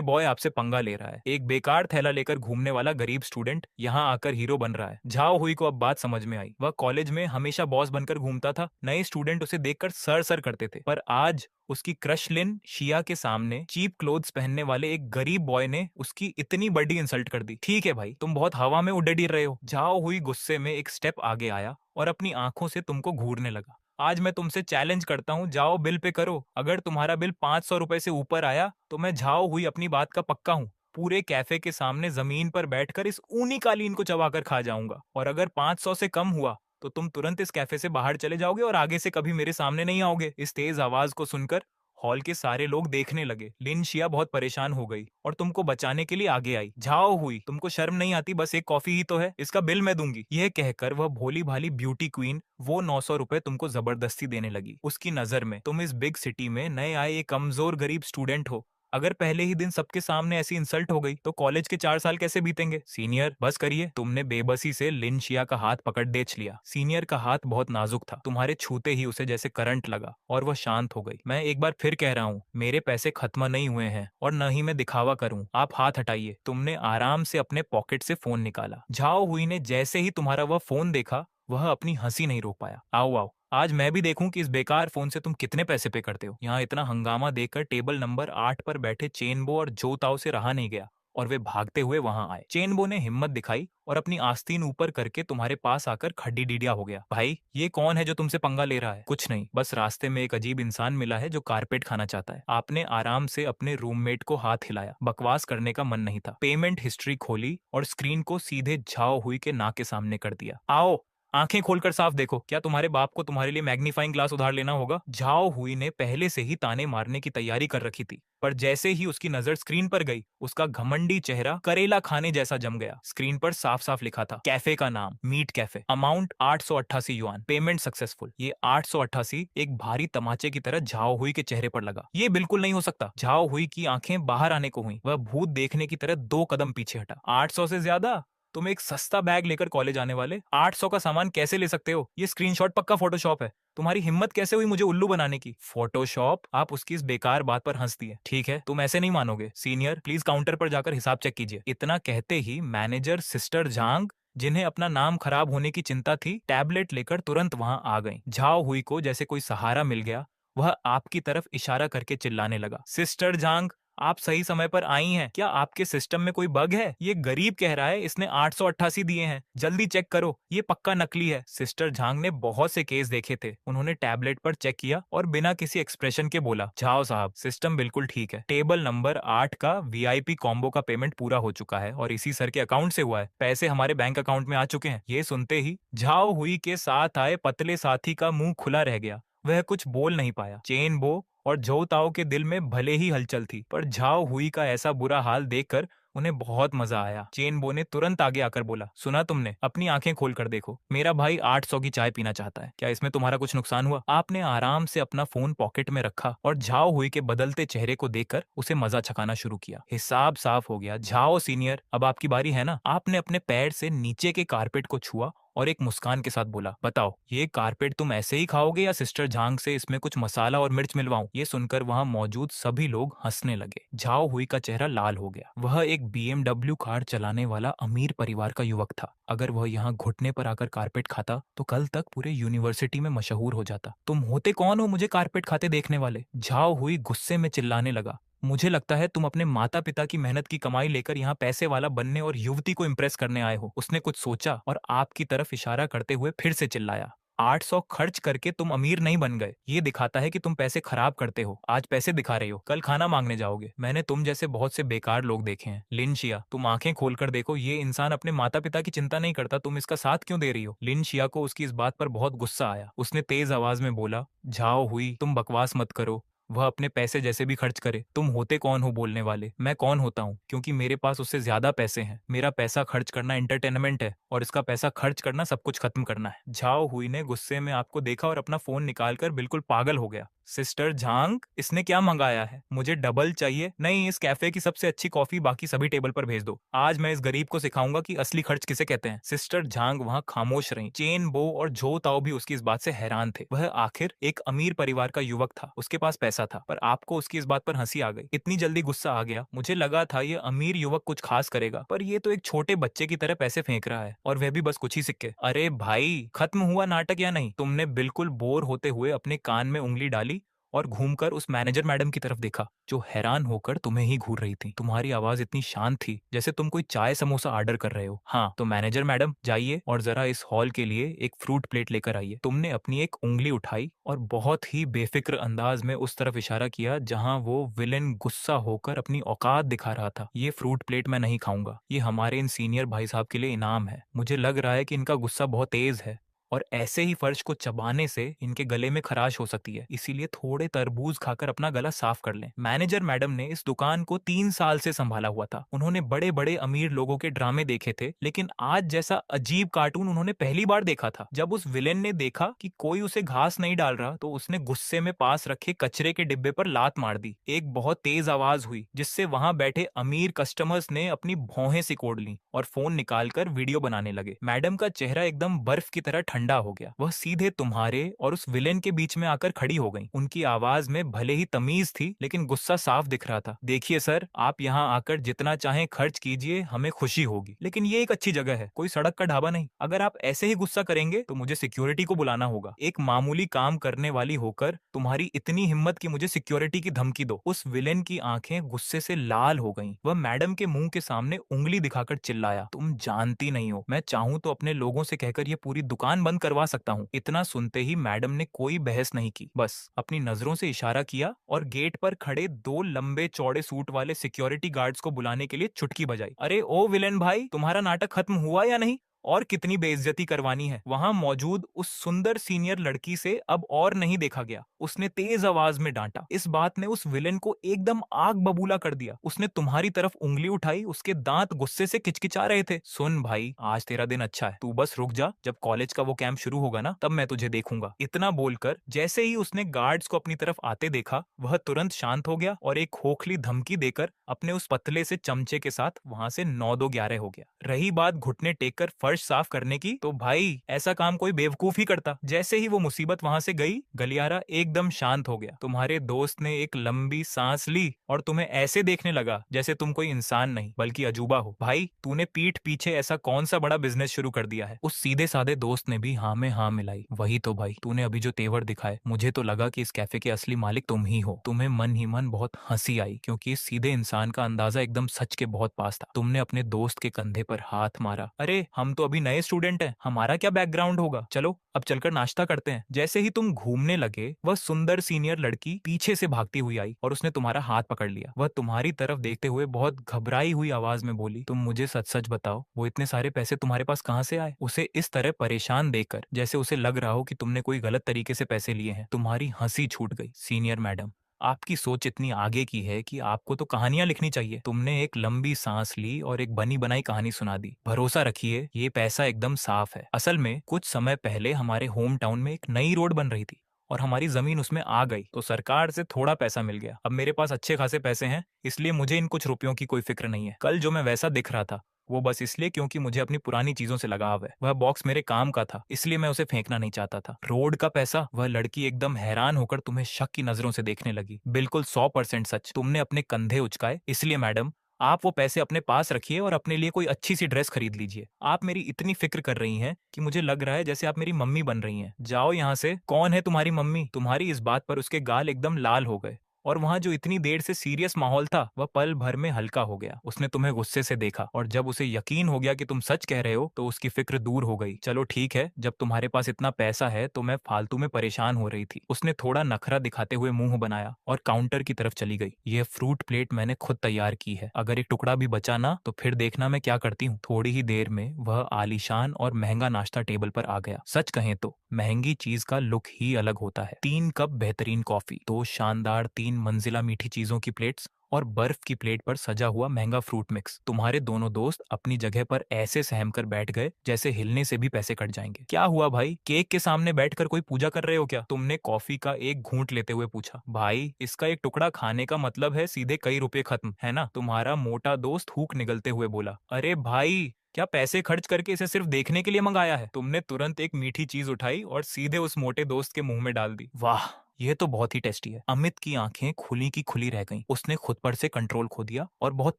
बॉय आपसे पंगा ले रहा है। एक बेकार थैला लेकर घूमने वाला गरीब स्टूडेंट यहाँ आकर हीरो बन रहा है। झाओ हुई को अब बात समझ में आई। वह कॉलेज में हमेशा बॉस बनकर घूमता था, नए स्टूडेंट उसे देखकर सर सर करते थे, पर आज उसकी क्रश लिन शिया के सामने चीप क्लोथ्स पहनने वाले एक गरीब बॉय ने उसकी इतनी बड़ी इंसल्ट कर दी। ठीक है भाई, तुम बहुत हवा में उड़े रहे हो। झाओ हुई गुस्से में एक स्टेप आगे आया और अपनी आंखों से तुमको घूरने लगा। आज मैं तुमसे चैलेंज करता हूँ, जाओ बिल पे करो। अगर तुम्हारा बिल 500 रुपए से ऊपर आया तो मैं झाओ हुई अपनी बात का पक्का हूँ, पूरे कैफे के सामने जमीन पर बैठकर इस ऊनी कालीन को चबाकर खा जाऊंगा। और अगर 500 से कम हुआ तो तुम तुरंत इस कैफे से बाहर चले जाओगे और आगे से कभी मेरे सामने नहीं आओगे। इस तेज आवाज को सुनकर हॉल के सारे लोग देखने लगे। लिन शिया बहुत परेशान हो गई और तुमको बचाने के लिए आगे आई। झाओ हुई, तुमको शर्म नहीं आती? बस एक कॉफी ही तो है, इसका बिल मैं दूंगी। यह कहकर वह भोली भाली ब्यूटी क्वीन वो 900 रुपए तुमको जबरदस्ती देने लगी। उसकी नजर में तुम इस बिग सिटी में नए आए एक कमजोर गरीब स्टूडेंट हो। अगर पहले ही दिन सबके सामने ऐसी इंसल्ट हो गई तो कॉलेज के 4 साल कैसे बीतेंगे? सीनियर, बस करिए। तुमने बेबसी से लिन शिया का हाथ पकड़ देच लिया। सीनियर का हाथ बहुत नाजुक था, तुम्हारे छूते ही उसे जैसे करंट लगा और वह शांत हो गई। मैं एक बार फिर कह रहा हूँ, मेरे पैसे खत्म नहीं हुए हैं और न ही मैं दिखावा करूँ। आप हाथ हटाइए। तुमने आराम से अपने पॉकेट से फोन निकाला। झाओ हुई ने जैसे ही तुम्हारा वह फोन देखा, वह अपनी हंसी नहीं रोक पाया। आओ आओ, आज मैं भी देखूं कि इस बेकार फोन से तुम कितने पैसे पे करते हो। यहाँ इतना हंगामा देखकर टेबल नंबर 8 पर बैठे चेनबो और जो ताओ से रहा नहीं गया और वे भागते हुए वहां आए। चेनबो ने हिम्मत दिखाई और अपनी आस्तीन ऊपर करके तुम्हारे पास आकर खड्डी डीडिया हो गया। भाई, ये कौन है जो तुमसे पंगा ले रहा है? कुछ नहीं, बस रास्ते में एक अजीब इंसान मिला है जो कारपेट खाना चाहता है। आपने आराम से अपने रूममेट को हाथ हिलाया। बकवास करने का मन नहीं था। पेमेंट हिस्ट्री खोली और स्क्रीन को सीधे झाओ हुई के नाक के सामने कर दिया। आओ, आंखें खोलकर साफ देखो, क्या तुम्हारे बाप को तुम्हारे लिए मैग्नीफाइंग ग्लास उधार लेना होगा? झाओ हुई ने पहले से ही ताने मारने की तैयारी कर रखी थी, पर जैसे ही उसकी नजर स्क्रीन पर गई, उसका घमंडी चेहरा करेला खाने जैसा जम गया। स्क्रीन पर साफ साफ लिखा था, कैफे का नाम meet cafe, amount 888 yuan, payment successful. ये 888 एक भारी तमाचे की तरह झाओ हुई के चेहरे पर लगा। ये बिल्कुल नहीं हो सकता। झाओ हुई की आंखें बाहर आने को हुई। वह भूत देखने की तरह 2 कदम पीछे हटा। 800 से ज्यादा? तुम एक सस्ता बैग लेकर कॉलेज आने वाले 800 का सामान कैसे ले सकते हो? ये स्क्रीनशॉट पक्का फोटोशॉप है। तुम्हारी हिम्मत कैसे हुई मुझे उल्लू बनाने की? फोटोशॉप? आप उसकी इस बेकार बात पर हंस दिए। ठीक है, तुम ऐसे नहीं मानोगे। सीनियर, प्लीज काउंटर पर जाकर हिसाब चेक कीजिए। इतना कहते ही मैनेजर सिस्टर झांग, जिन्हें अपना नाम खराब होने की चिंता थी, टैबलेट लेकर तुरंत वहां आ गई। झाओ हुई को जैसे कोई सहारा मिल गया। वह आपकी तरफ इशारा करके चिल्लाने लगा, सिस्टर झांग, आप सही समय पर आई हैं। क्या आपके सिस्टम में कोई बग है? ये गरीब कह रहा है इसने 888 दिए हैं, जल्दी चेक करो, ये पक्का नकली है। सिस्टर झांग ने बहुत से केस देखे थे। उन्होंने टैबलेट पर चेक किया और बिना किसी एक्सप्रेशन के बोला, झाओ साहब, सिस्टम बिल्कुल ठीक है। टेबल नंबर 8 का वीआईपी कॉम्बो का पेमेंट पूरा हो चुका है और इसी सर के अकाउंट से हुआ है। पैसे हमारे बैंक अकाउंट में आ चुके हैं। ये सुनते ही झाओ हुई के साथ आए पतले साथी का मुंह खुला रह गया। वह कुछ बोल नहीं पाया। चेनबो और झोउ ताओ के दिल में भले ही हलचल थी, पर झाओ हुई का ऐसा बुरा हाल देखकर उन्हें बहुत मजा आया। चेनबो ने तुरंत आगे आकर बोला, सुना तुमने? अपनी आंखें खोल कर देखो, मेरा भाई 800 की चाय पीना चाहता है। क्या इसमें तुम्हारा कुछ नुकसान हुआ? आपने आराम से अपना फोन पॉकेट में रखा और झाओ हुई के बदलते चेहरे को देखकर उसे मजा चखाना शुरू किया। हिसाब साफ हो गया। झाओ सीनियर, अब आपकी बारी है ना? आपने अपने पैर से नीचे के कारपेट को छुआ और एक मुस्कान के साथ बोला, बताओ ये कारपेट तुम ऐसे ही खाओगे या सिस्टर झांग से इसमें कुछ मसाला और मिर्च मिलवाऊं? ये सुनकर वहां मौजूद सभी लोग हंसने लगे। झाओ हुई का चेहरा लाल हो गया। वह एक BMW कार चलाने वाला अमीर परिवार का युवक था। अगर वह यहाँ घुटने पर आकर कारपेट खाता तो कल तक पूरे यूनिवर्सिटी में मशहूर हो जाता। तुम होते कौन हो मुझे कारपेट खाते देखने वाले? झाओ हुई गुस्से में चिल्लाने लगा। मुझे लगता है तुम अपने माता पिता की मेहनत की कमाई लेकर यहाँ पैसे वाला बनने और युवती को इम्प्रेस करने आए हो। उसने कुछ सोचा और आपकी तरफ इशारा करते हुए फिर से चिल्लाया, 800 खर्च करके तुम अमीर नहीं बन गए। ये दिखाता है कि तुम पैसे खराब करते हो। आज पैसे दिखा रहे हो, कल खाना मांगने जाओगे। मैंने तुम जैसे बहुत से बेकार लोग देखे हैं। लिन शिया, तुम आंखें खोलकर देखो, ये इंसान अपने माता पिता की चिंता नहीं करता, तुम इसका साथ क्यों दे रही हो? लिन शिया को उसकी इस बात पर बहुत गुस्सा आया। उसने तेज आवाज में बोला, झाओ हुई, तुम बकवास मत करो। वह अपने पैसे जैसे भी खर्च करे। तुम होते कौन हो बोलने वाले? मैं कौन होता हूँ? क्योंकि मेरे पास उससे ज्यादा पैसे हैं। मेरा पैसा खर्च करना एंटरटेनमेंट है और इसका पैसा खर्च करना सब कुछ खत्म करना है। झाओ हुई ने गुस्से में आपको देखा और अपना फोन निकालकर बिल्कुल पागल हो गया। सिस्टर झांग, इसने क्या मंगाया है? मुझे डबल चाहिए। नहीं, इस कैफे की सबसे अच्छी कॉफी बाकी सभी टेबल पर भेज दो। आज मैं इस गरीब को सिखाऊंगा कि असली खर्च किसे कहते हैं। सिस्टर झांग वहाँ खामोश रही। चेन बो और झो ताओ भी उसकी इस बात से हैरान थे। वह आखिर एक अमीर परिवार का युवक था, उसके पास पैसा था, पर आपको उसकी इस बात पर हंसी आ गई। इतनी जल्दी गुस्सा आ गया? मुझे लगा था ये अमीर युवक कुछ खास करेगा, पर ये तो एक छोटे बच्चे की तरह पैसे फेंक रहा है, और वह भी बस कुछ ही सिक्के। अरे भाई, खत्म हुआ नाटक या नहीं? तुमने बिल्कुल बोर होते हुए अपने कान में उंगली डाली और घूमकर उस मैनेजर मैडम की तरफ देखा, जो हैरान होकर तुम्हें ही घूर रही थी। तुम्हारी आवाज इतनी शांत थी जैसे तुम कोई चाय समोसा ऑर्डर कर रहे हो। हाँ, तो मैनेजर मैडम, जाइए और जरा इस हॉल के लिए एक फ्रूट प्लेट लेकर आइए। तुमने अपनी एक उंगली उठाई और बहुत ही बेफिक्र अंदाज में उस तरफ इशारा किया जहां वो विलेन गुस्सा होकर अपनी औकात दिखा रहा था। ये फ्रूट प्लेट मैं नहीं खाऊंगा, ये हमारे इन सीनियर भाई साहब के लिए इनाम है। मुझे लग रहा है कि इनका गुस्सा बहुत तेज है और ऐसे ही फर्श को चबाने से इनके गले में खराश हो सकती है, इसीलिए थोड़े तरबूज खाकर अपना गला साफ कर लें। मैनेजर मैडम ने इस दुकान को 3 साल से संभाला हुआ था। उन्होंने बड़े बड़े अमीर लोगों के ड्रामे देखे थे, लेकिन आज जैसा अजीब कार्टून उन्होंने पहली बार देखा था। जब उस विलेन ने देखा कि कोई उसे घास नहीं डाल रहा, तो उसने गुस्से में पास रखे कचरे के डिब्बे पर लात मार दी। एक बहुत तेज आवाज हुई, जिससे वहां बैठे अमीर कस्टमर्स ने अपनी भौहें सिकोड़ ली और फोन निकालकर वीडियो बनाने लगे। मैडम का चेहरा एकदम बर्फ की तरह ठंडा हो गया। वह सीधे तुम्हारे और उस विलेन के बीच में आकर खड़ी हो गई। उनकी आवाज में भले ही तमीज थी, लेकिन गुस्सा साफ दिख रहा था। देखिए सर, आप यहाँ आकर जितना चाहें खर्च कीजिए, हमें खुशी होगी, लेकिन ये एक अच्छी जगह है, कोई सड़क का ढाबा नहीं। अगर आप ऐसे ही गुस्सा करेंगे तो मुझे सिक्योरिटी को बुलाना होगा। एक मामूली काम करने वाली होकर तुम्हारी इतनी हिम्मत कि मुझे सिक्योरिटी की धमकी दो। उस विलेन की आंखें गुस्से से लाल हो गईं। वह मैडम के मुंह के सामने उंगली दिखाकर चिल्लाया, तुम जानती नहीं हो, मैं चाहूं तो अपने लोगों से कहकर ये पूरी दुकान बंद करवा सकता हूँ। इतना सुनते ही मैडम ने कोई बहस नहीं की, बस अपनी नजरों से इशारा किया और गेट पर खड़े 2 लंबे चौड़े सूट वाले सिक्योरिटी गार्ड्स को बुलाने के लिए चुटकी बजाई। अरे ओ विलेन भाई, तुम्हारा नाटक खत्म हुआ या नहीं? और कितनी बेइज्जती करवानी है? वहां मौजूद उस सुंदर सीनियर लड़की से अब और नहीं देखा गया। उसने तेज आवाज में डांटा। इस बात ने उस विलेन को एकदम आग बबूला कर दिया। उसने तुम्हारी तरफ उंगली उठाई, उसके दांत गुस्से से किचकिचा रहे थे। सुन भाई, आज तेरा दिन अच्छा है, तू बस रुक जा, जब कॉलेज का वो कैंप शुरू होगा ना, तब मैं तुझे देखूंगा। इतना बोलकर जैसे ही उसने गार्ड्स को अपनी तरफ आते देखा, वह तुरंत शांत हो गया और एक खोखली धमकी देकर अपने उस पतले से चमचे के साथ वहां से 9-2-11 हो गया। रही बात घुटने टेक कर फर्श साफ करने की, तो भाई ऐसा काम कोई बेवकूफ ही करता। जैसे ही वो मुसीबत वहां से गई, गलियारा एकदम शांत हो गया। तुम्हारे दोस्त ने एक लंबी सांस ली और तुम्हें ऐसे देखने लगा जैसे तुम कोई इंसान नहीं बल्कि अजूबा हो। भाई, तूने पीठ पीछे ऐसा कौन सा बड़ा बिजनेस शुरू कर दिया है? उस सीधे साधे दोस्त ने भी हाँ में हाँ मिलाई। वही तो भाई, तूने अभी जो तेवर दिखाए, मुझे तो लगा कि इस कैफे के असली मालिक तुम ही हो। तुम्हें मन ही मन बहुत हंसी आई, क्योंकि इस सीधे इंसान का अंदाजा एकदम सच के बहुत पास था। तुमने अपने दोस्त के कंधे पर हाथ मारा। अरे हम तो अभी नए स्टूडेंट हैं, हमारा क्या बैकग्राउंड होगा, चलो अब चलकर नाश्ता करते हैं। जैसे ही तुम घूमने लगे, वह सुंदर सीनियर लड़की पीछे से भागती हुई आई और उसने तुम्हारा हाथ पकड़ लिया। वह तुम्हारी तरफ देखते हुए बहुत घबराई हुई आवाज में बोली, तुम मुझे सच सच बताओ, वो इतने सारे पैसे तुम्हारे पास कहाँ से आए? उसे इस तरह परेशान देखकर जैसे उसे लग रहा हो कि तुमने कोई गलत तरीके से पैसे लिए हैं, तुम्हारी हंसी छूट गई। सीनियर मैडम, आपकी सोच इतनी आगे की है कि आपको तो कहानियां लिखनी चाहिए। तुमने एक लंबी सांस ली और एक बनी बनाई कहानी सुना दी। भरोसा रखिए, ये पैसा एकदम साफ है। असल में कुछ समय पहले हमारे होम टाउन में एक नई रोड बन रही थी और हमारी जमीन उसमें आ गई, तो सरकार से थोड़ा पैसा मिल गया। अब मेरे पास अच्छे खासे पैसे हैं, इसलिए मुझे इन कुछ रुपयों की कोई फिक्र नहीं है। कल जो मैं वैसा दिख रहा था, वो बस इसलिए क्योंकि मुझे अपनी पुरानी चीजों से लगाव है। वह बॉक्स मेरे काम का था, इसलिए मैं उसे फेंकना नहीं चाहता था। रोड का पैसा? वह लड़की एकदम हैरान होकर तुम्हें शक की नजरों से देखने लगी। बिल्कुल 100% सच। तुमने अपने कंधे उचकाए, इसलिए मैडम आप वो पैसे अपने पास रखिए और अपने लिए कोई अच्छी सी ड्रेस खरीद लीजिए। आप मेरी इतनी फिक्र कर रही हैं कि मुझे लग रहा है जैसे आप मेरी मम्मी बन रही हैं। जाओ यहाँ से। कौन है तुम्हारी मम्मी? तुम्हारी इस बात पर उसके गाल एकदम लाल हो गए और वहां जो इतनी देर से सीरियस माहौल था वह पल भर में हल्का हो गया। उसने तुम्हें गुस्से से देखा और जब उसे यकीन हो गया कि तुम सच कह रहे हो तो उसकी फिक्र दूर हो गई। चलो ठीक है, जब तुम्हारे पास इतना पैसा है तो मैं फालतू में परेशान हो रही थी। उसने थोड़ा नखरा दिखाते हुए मुंह बनाया और काउंटर की तरफ चली गई। यह फ्रूट प्लेट मैंने खुद तैयार की है, अगर एक टुकड़ा भी बचा ना तो फिर देखना मैं क्या करती हूँ। थोड़ी ही देर में वह आलीशान और महंगा नाश्ता टेबल पर आ गया। सच कहें तो महंगी चीज का लुक ही अलग होता है। 3 कप बेहतरीन कॉफी, 2 शानदार 3 मंजिला मीठी चीजों की प्लेट्स और बर्फ की प्लेट पर सजा हुआ महंगा फ्रूट मिक्स। तुम्हारे दोनों दोस्त अपनी जगह पर ऐसे सहम कर बैठ गए जैसे हिलने से भी पैसे कट जाएंगे। क्या हुआ भाई? केक के सामने बैठकर कोई पूजा कर रहे हो क्या? तुमने कॉफी का एक घूंट लेते हुए पूछा। भाई इसका एक टुकड़ा खाने का मतलब है सीधे कई रुपए खत्म, है ना? तुम्हारा मोटा दोस्त हूक निगलते हुए बोला। अरे भाई, क्या पैसे खर्च करके इसे सिर्फ देखने के लिए मंगाया है? तुमने तुरंत एक मीठी चीज उठाई और सीधे उस मोटे दोस्त के मुंह में डाल दी। वाह, यह तो बहुत ही टेस्टी है। अमित की आंखें खुली की खुली रह गईं। उसने खुद पर से कंट्रोल खो दिया और बहुत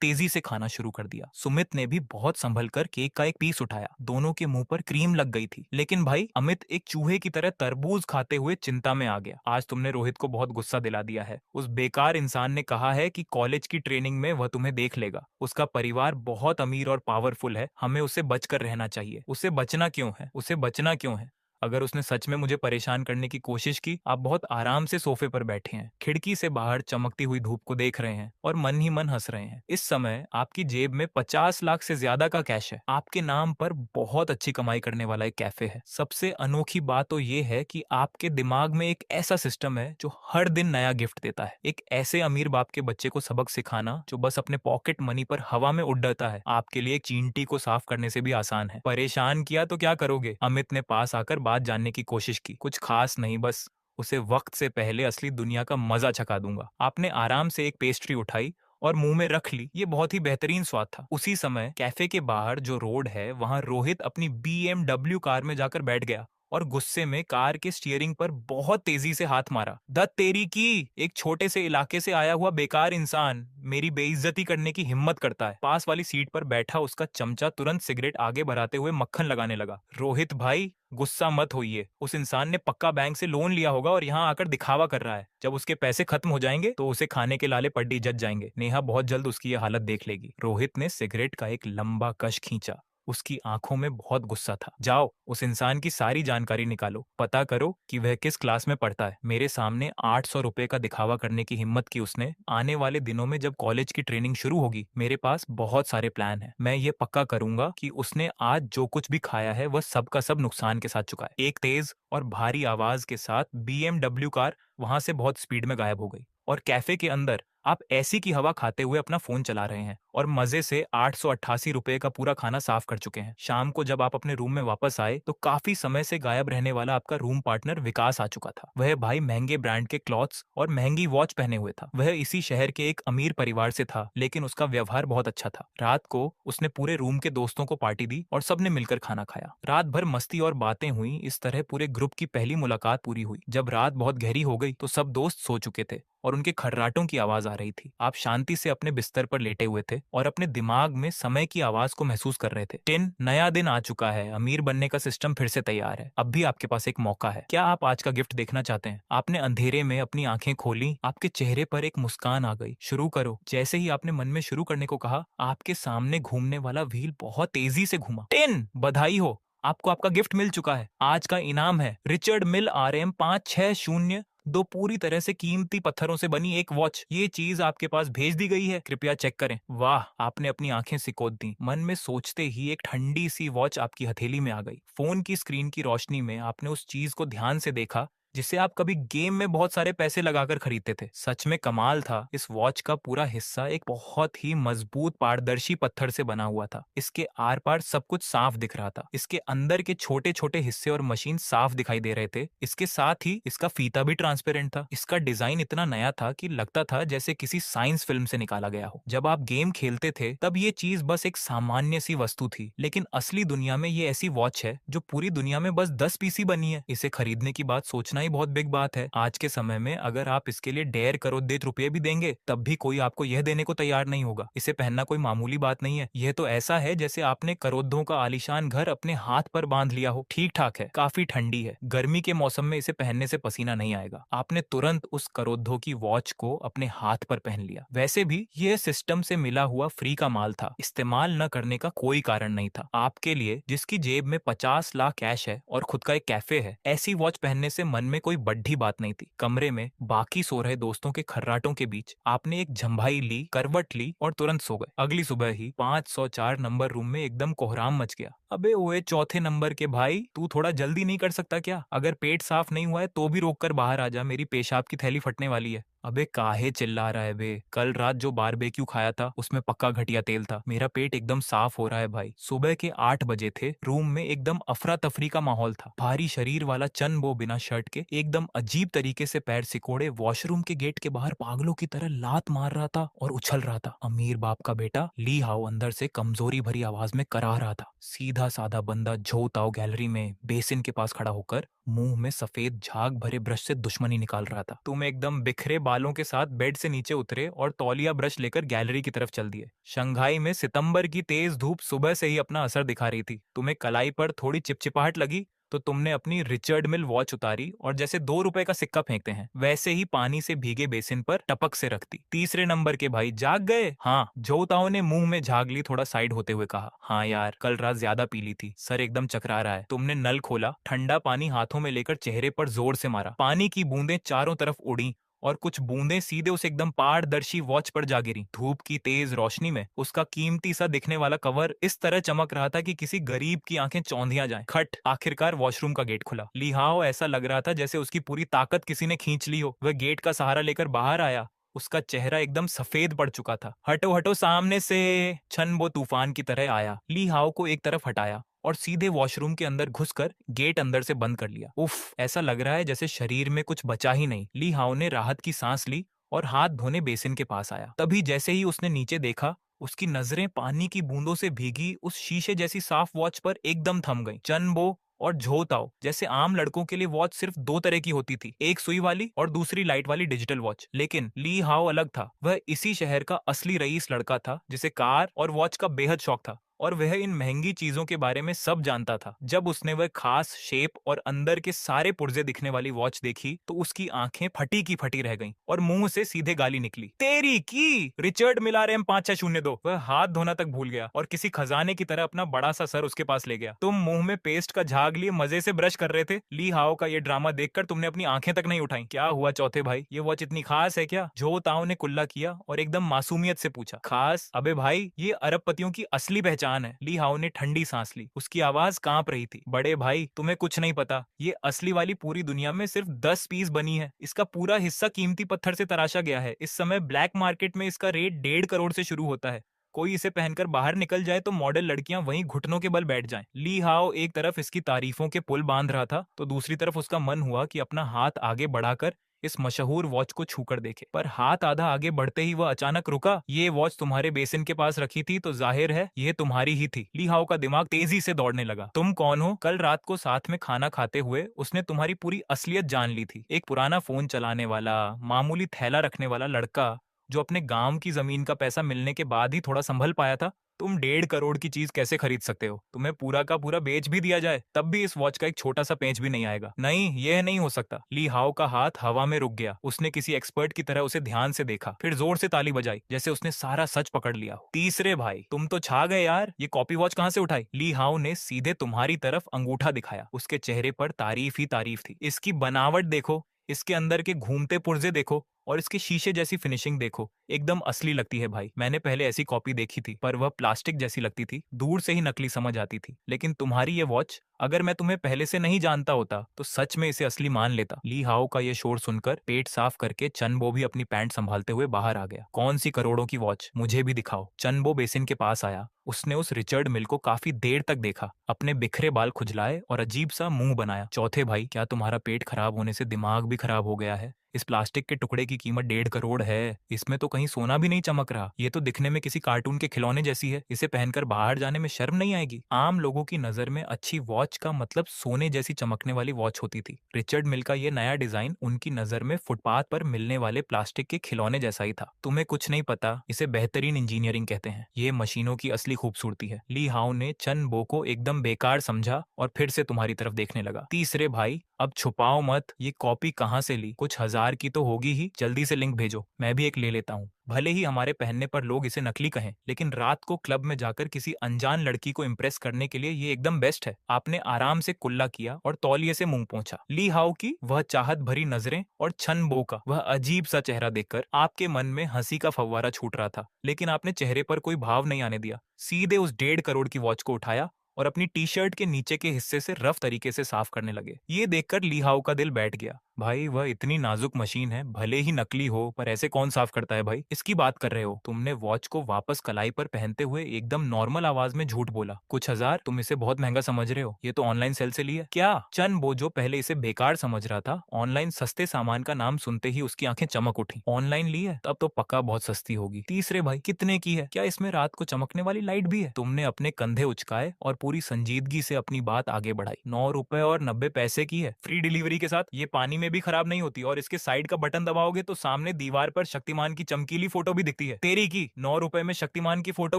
तेजी से खाना शुरू कर दिया। सुमित ने भी बहुत संभल कर केक का एक पीस उठाया। दोनों के मुंह पर क्रीम लग गई थी। लेकिन भाई, अमित एक चूहे की तरह तरबूज खाते हुए चिंता में आ गया। आज तुमने रोहित को बहुत गुस्सा दिला दिया है। उस बेकार इंसान ने कहा है कि कॉलेज की ट्रेनिंग में वह तुम्हें देख लेगा। उसका परिवार बहुत अमीर और पावरफुल है, हमें उसे बचकर रहना चाहिए। उसे बचना क्यों है? उसे बचना क्यों है? अगर उसने सच में मुझे परेशान करने की कोशिश की। आप बहुत आराम से सोफे पर बैठे हैं, खिड़की से बाहर चमकती हुई धूप को देख रहे हैं और मन ही मन हंस रहे हैं। इस समय आपकी जेब में 50 लाख से ज्यादा का कैश है। आपके नाम पर बहुत अच्छी कमाई करने वाला एक कैफे है। सबसे अनोखी बात तो ये है कि आपके दिमाग में एक ऐसा सिस्टम है जो हर दिन नया गिफ्ट देता है। एक ऐसे अमीर बाप के बच्चे को सबक सिखाना जो बस अपने पॉकेट मनी पर हवा में उड़ता है, आपके लिए एक चींटी को साफ करने से भी आसान है। परेशान किया तो क्या करोगे? अमित ने पास आकर बात जानने की कोशिश की। कुछ खास नहीं, बस उसे वक्त से पहले असली दुनिया का मजा चखा दूंगा। आपने आराम से एक पेस्ट्री उठाई और मुंह में रख ली। ये बहुत ही बेहतरीन स्वाद था। उसी समय कैफे के बाहर जो रोड है वहां रोहित अपनी BMW कार में जाकर बैठ गया और गुस्से में कार के स्टीयरिंग पर बहुत तेजी से हाथ मारा। दत्त तेरी की, एक छोटे से इलाके से आया हुआ बेकार इंसान मेरी बेइज्जती करने की हिम्मत करता है। पास वाली सीट पर बैठा उसका चमचा तुरंत सिगरेट आगे बढ़ाते हुए मक्खन लगाने लगा। रोहित भाई, गुस्सा मत होइए। उस इंसान ने पक्का बैंक से लोन लिया होगा और यहाँ आकर दिखावा कर रहा है। जब उसके पैसे खत्म हो जाएंगे तो उसे खाने के लाले पड्डी जज जाएंगे। नेहा बहुत जल्द उसकी ये हालत देख लेगी। रोहित ने सिगरेट का एक लंबा कश खींचा। उसकी आंखों में बहुत गुस्सा था। जाओ, उस इंसान की सारी जानकारी निकालो, पता करो कि वह किस क्लास में पढ़ता है। मेरे सामने 800 रुपए का दिखावा करने की हिम्मत की उसने। आने वाले दिनों में जब कॉलेज की ट्रेनिंग शुरू होगी, मेरे पास बहुत सारे प्लान हैं। मैं ये पक्का करूंगा कि उसने आज जो कुछ भी खाया है वह सब का सब नुकसान के साथ चुका है। एक तेज और भारी आवाज के साथ BMW कार वहां से बहुत स्पीड में गायब हो गई और कैफे के अंदर आप एसी की हवा खाते हुए अपना फोन चला रहे हैं और मजे से 888 रुपए का पूरा खाना साफ कर चुके हैं। शाम को जब आप अपने रूम में वापस आए तो काफी समय से गायब रहने वाला आपका रूम पार्टनर विकास आ चुका था। वह भाई महंगे ब्रांड के क्लॉथ्स और महंगी वॉच पहने हुए था। वह इसी शहर के एक अमीर परिवार से था, लेकिन उसका व्यवहार बहुत अच्छा था। रात को उसने पूरे रूम के दोस्तों को पार्टी दी और सबने मिलकर खाना खाया। रात भर मस्ती और बातें हुई। इस तरह पूरे ग्रुप की पहली मुलाकात पूरी हुई। जब रात बहुत गहरी हो गई तो सब दोस्त सो चुके थे और उनके खर्राटों की आवाज आ रही थी। आप शांति से अपने बिस्तर पर लेटे हुए थे और अपने दिमाग में समय की आवाज को महसूस कर रहे थे। टिन, नया दिन आ चुका है, अमीर बनने का सिस्टम फिर से तैयार है। अब भी आपके पास एक मौका है। क्या आप आज का गिफ्ट देखना चाहते हैं? आपने अंधेरे में अपनी आंखें खोली। आपके चेहरे पर एक मुस्कान आ गई। शुरू करो। जैसे ही आपने मन में शुरू करने को कहा, आपके सामने घूमने वाला व्हील बहुत तेजी से घूमा। टिन, बधाई हो, आपको आपका गिफ्ट मिल चुका है। आज का इनाम है रिचर्ड मिल RM 560, 2 पूरी तरह से कीमती पत्थरों से बनी एक वॉच। ये चीज आपके पास भेज दी गई है, कृपया चेक करें। वाह, आपने अपनी आंखें सिकोड़ दी। मन में सोचते ही एक ठंडी सी वॉच आपकी हथेली में आ गई। फोन की स्क्रीन की रोशनी में आपने उस चीज को ध्यान से देखा जिसे आप कभी गेम में बहुत सारे पैसे लगाकर खरीदते थे। सच में कमाल था। इस वॉच का पूरा हिस्सा एक बहुत ही मजबूत पारदर्शी पत्थर से बना हुआ था। इसके आर पार सब कुछ साफ दिख रहा था। इसके अंदर के छोटे छोटे हिस्से और मशीन साफ दिखाई दे रहे थे। इसके साथ ही इसका फीता भी ट्रांसपेरेंट था। इसका डिजाइन इतना नया था कि लगता था जैसे किसी साइंस फिल्म से निकाला गया हो। जब आप गेम खेलते थे तब ये चीज बस एक सामान्य सी वस्तु थी, लेकिन असली दुनिया में ये ऐसी वॉच है जो पूरी दुनिया में बस 10 पीसी बनी है। इसे खरीदने की बात सोचना ही बहुत बिग बात है। आज के समय में अगर आप इसके लिए 1.5 करोड़ रुपए भी देंगे तब भी कोई आपको यह देने को तैयार नहीं होगा। इसे पहनना कोई मामूली बात नहीं है। यह तो ऐसा है जैसे आपने करोड़ों का आलीशान घर अपने हाथ पर बांध लिया हो। ठीक ठाक है, काफी ठंडी है, गर्मी के मौसम में इसे पहनने से पसीना नहीं आएगा। आपने तुरंत उस करोड़ों की वॉच को अपने हाथ पर पहन लिया। वैसे भी यह सिस्टम से मिला हुआ फ्री का माल था, इस्तेमाल न करने का कोई कारण नहीं था। आपके लिए जिसकी जेब में 50 लाख कैश है और खुद का एक कैफे है, ऐसी वॉच पहनने से मन में कोई बड़ी बात नहीं थी। कमरे में बाकी सो रहे दोस्तों के खर्राटों के बीच आपने एक झंभाई ली, करवट ली और तुरंत सो गए। अगली सुबह ही 504 नंबर रूम में एकदम कोहराम मच गया। अबे ओए चौथे नंबर के भाई, तू थोड़ा जल्दी नहीं कर सकता क्या? अगर पेट साफ नहीं हुआ है तो भी रोक कर बाहर आ जा, मेरी पेशाब की थैली फटने वाली है। अबे काहे चिल्ला रहा है बे? कल रात जो बारबेक्यू खाया था उसमें पक्का घटिया तेल था। मेरा पेट एकदम साफ हो रहा है भाई। सुबह के 8 बजे थे। रूम में एकदम अफरा तफरी का माहौल था। भारी शरीर वाला चंद बिना शर्ट के एकदम अजीब तरीके से पैर सिकोड़े वॉशरूम के गेट के बाहर पागलों की तरह लात मार रहा था और उछल रहा था। अमीर बाप का बेटा ली हाओ अंदर से कमजोरी भरी आवाज में करा रहा था। सीधा साधा बंदा झो ताओ गैलरी में बेसिन के पास खड़ा होकर मुंह में सफेद झाग भरे ब्रश से दुश्मनी निकाल रहा था। तुम एकदम बिखरे बालों के साथ बेड से नीचे उतरे और तौलिया ब्रश लेकर गैलरी की तरफ चल दिए। शंघाई में सितंबर की तेज धूप सुबह से ही अपना असर दिखा रही थी। तुम्हें कलाई पर थोड़ी चिपचिपाहट लगी तो तुमने अपनी रिचर्ड मिल वॉच उतारी और जैसे 2 रुपए का सिक्का फेंकते हैं वैसे ही पानी से भीगे बेसिन पर टपक से रख दी। तीसरे नंबर के भाई जाग गए? हाँ, जोताओ ने मुंह में झाग ली थोड़ा साइड होते हुए कहा। हाँ यार, कल रात ज्यादा पी ली थी, सर एकदम चकरा रहा है। तुमने नल खोला, ठंडा पानी हाथों में लेकर चेहरे पर जोर से मारा। पानी की बूंदें चारों तरफ उड़ी और कुछ बूंदें सीधे उस एकदम पारदर्शी वॉच पर जा गिरी। धूप की तेज रोशनी में उसका कीमती सा दिखने वाला कवर इस तरह चमक रहा था कि किसी गरीब की आंखें चौंधिया जाएं। खट, आखिरकार वॉशरूम का गेट खुला। लिहाओ ऐसा लग रहा था जैसे उसकी पूरी ताकत किसी ने खींच ली हो। वह गेट का सहारा लेकर बाहर आया। उसका चेहरा एकदम सफेद पड़ चुका था। हटो हटो सामने से, छन तूफान की तरह आया। ली हाओ को एक तरफ हटाया और सीधे वॉशरूम के अंदर घुसकर गेट अंदर से बंद कर लिया। उफ, ऐसा लग रहा है जैसे शरीर में कुछ बचा ही नहीं। ली हाओ ने राहत की सांस ली और हाथ धोने बेसिन के पास आया। तभी जैसे ही उसने नीचे देखा, उसकी नजरें पानी की बूंदों से भीगी उस शीशे जैसी साफ वॉच पर एकदम थम गई। चनबो और झोताओ जैसे आम लड़कों के लिए वॉच सिर्फ 2 तरह की होती थी, एक सुई वाली और दूसरी लाइट वाली डिजिटल वॉच। लेकिन ली हाओ अलग था। वह इसी शहर का असली रईस लड़का था जिसे कार और वॉच का बेहद शौक था और वह इन महंगी चीजों के बारे में सब जानता था। जब उसने वह खास शेप और अंदर के सारे पुर्जे दिखने वाली वॉच देखी तो उसकी आंखें फटी की फटी रह गईं और मुंह से सीधे गाली निकली। तेरी की रिचर्ड मिलारेम 5602। वह हाथ धोना तक भूल गया और किसी खजाने की तरह अपना बड़ा सा सर उसके पास ले गया। तुम मुंह में पेस्ट का झाग लिए मजे से ब्रश कर रहे थे। ली हाओ का ये ड्रामा देखकर तुमने अपनी आंखें तक नहीं उठाई। क्या हुआ चौथे भाई, ये वॉच इतनी खास है क्या? जो ताओ ने कुल्ला किया और एकदम मासूमियत से पूछा। खास? अबे भाई, ये अरबपतियों की असली पहचान है। ली हाओ ने ठंडी सांस ली। उसकी आवाज कांप रही थी। बड़े भाई, तुम्हें कुछ नहीं पता। ये असली वाली पूरी दुनिया में सिर्फ 10 पीस बनी है। इसका पूरा हिस्सा कीमती पत्थर से तराशा गया है। इस समय ब्लैक मार्केट में इसका रेट 1.5 करोड़ से शुरू होता है। कोई इसे पहनकर बाहर निकल जाए तो मॉडल लड़कियां वहीं घुटनों के बल बैठ जाएं। ली हाओ एक तरफ इसकी तारीफों के पुल बांध रहा था तो दूसरी तरफ उसका मन हुआ कि अपना हाथ आगे बढ़ाकर इस मशहूर वॉच को छूकर देखे। पर हाथ आधा आगे बढ़ते ही वह अचानक रुका। ये वॉच तुम्हारे बेसिन के पास रखी थी तो जाहिर है ये तुम्हारी ही थी। ली हाओ का दिमाग तेजी से दौड़ने लगा। तुम कौन हो? कल रात को साथ में खाना खाते हुए उसने तुम्हारी पूरी असलियत जान ली थी। एक पुराना फोन चलाने वाला, मामूली थैला रखने वाला लड़का जो अपने गांव की जमीन का पैसा मिलने के बाद ही थोड़ा संभल पाया था। तुम 1.5 करोड़ की चीज कैसे खरीद सकते हो? तुम्हें पूरा का पूरा बेच भी दिया जाए तब भी इस वॉच का एक छोटा सा पेंच भी नहीं आएगा। नहीं, यह नहीं हो सकता। ली हाओ का हाथ हवा में रुक गया। उसने किसी एक्सपर्ट की तरह उसे ध्यान से देखा, फिर जोर से ताली बजाई जैसे उसने सारा सच पकड़ लिया हो। तीसरे भाई, तुम तो छा गए यार। ये कॉपी वॉच कहाँ से उठाई? ली हाओ ने सीधे तुम्हारी तरफ अंगूठा दिखाया। उसके चेहरे पर तारीफ ही तारीफ थी। इसकी बनावट देखो, इसके अंदर के घूमते पुर्जे देखो और इसके शीशे जैसी फिनिशिंग देखो, एकदम असली लगती है भाई। मैंने पहले ऐसी कॉपी देखी थी पर वह प्लास्टिक जैसी लगती थी, दूर से ही नकली समझ आती थी। लेकिन तुम्हारी ये वॉच अगर मैं तुम्हें पहले से नहीं जानता होता तो सच में इसे असली मान लेता। ली हाओ का ये शोर सुनकर पेट साफ करके चनबो भी अपनी पैंट संभालते हुए बाहर आ गया। कौन सी करोड़ों की वॉच, मुझे भी दिखाओ। चनबो बेसिन के पास आया। उसने उस रिचर्ड मिल को काफी देर तक देखा, अपने बिखरे बाल खुजलाए और अजीब सा मुंह बनाया। चौथे भाई, क्या तुम्हारा पेट खराब होने से दिमाग भी खराब हो गया है? इस प्लास्टिक के टुकड़े की कीमत 1.5 करोड़ है। इसमें तो कहीं सोना भी नहीं चमक रहा। ये तो दिखने में किसी कार्टून के खिलौने जैसी है। इसे पहनकर बाहर जाने में शर्म नहीं आएगी? आम लोगों की नजर में अच्छी वॉच का मतलब सोने जैसी चमकने वाली वॉच होती थी। रिचर्ड मिल का ये नया डिजाइन उनकी नजर में फुटपाथ पर मिलने वाले प्लास्टिक के खिलौने जैसा ही था। तुम्हें कुछ नहीं पता, इसे बेहतरीन इंजीनियरिंग कहते हैं। ये मशीनों की असली खूबसूरती है। ली हाओ ने चन बो को एकदम बेकार समझा और फिर से तुम्हारी तरफ देखने लगा। तीसरे भाई, अब छुपाओ मत, ये कॉपी कहाँ से ली? कुछ हजार की तो होगी ही। जल्दी से लिंक भेजो, मैं भी एक ले लेता हूँ। भले ही हमारे पहनने पर लोग इसे नकली कहें, लेकिन रात को क्लब में जाकर किसी अनजान लड़की को इम्प्रेस करने के लिए ये एकदम बेस्ट है। आपने आराम से कुल्ला किया और तौलिए से मुंह पोंछा। ली हाओ की वह चाहत भरी नजरें और छन बो का वह अजीब सा चेहरा देखकर आपके मन में हंसी का फव्वारा छूट रहा था, लेकिन आपने चेहरे पर कोई भाव नहीं आने दिया। सीधे उस 1.5 करोड़ की वॉच को उठाया और अपनी टी शर्ट के नीचे के हिस्से से रफ तरीके से साफ करने लगे। ये देखकर ली हाओ का दिल बैठ गया। भाई, वह इतनी नाजुक मशीन है, भले ही नकली हो, पर ऐसे कौन साफ करता है भाई? इसकी बात कर रहे हो? तुमने वॉच को वापस कलाई पर पहनते हुए एकदम नॉर्मल आवाज में झूठ बोला। कुछ हजार? तुम इसे बहुत महंगा समझ रहे हो? ये तो ऑनलाइन सेल से लिया। क्या? चन बो जो पहले इसे बेकार समझ रहा था, ऑनलाइन सस्ते सामान का नाम सुनते ही उसकी आंखें चमक उठी। ऑनलाइन ली है? तब तो पक्का बहुत सस्ती होगी। तीसरे भाई, कितने की है? क्या इसमें रात को चमकने वाली लाइट भी है? तुमने अपने कंधे उचकाए और पूरी संजीदगी से अपनी बात आगे बढ़ाई। 9 रुपए और 90 पैसे की है, फ्री डिलीवरी के साथ। ये पानी में भी खराब नहीं होती और इसके साइड का बटन दबाओगे तो सामने दीवार पर शक्तिमान की चमकीली फोटो भी दिखती है। तेरी की 9 रुपए में शक्तिमान की फोटो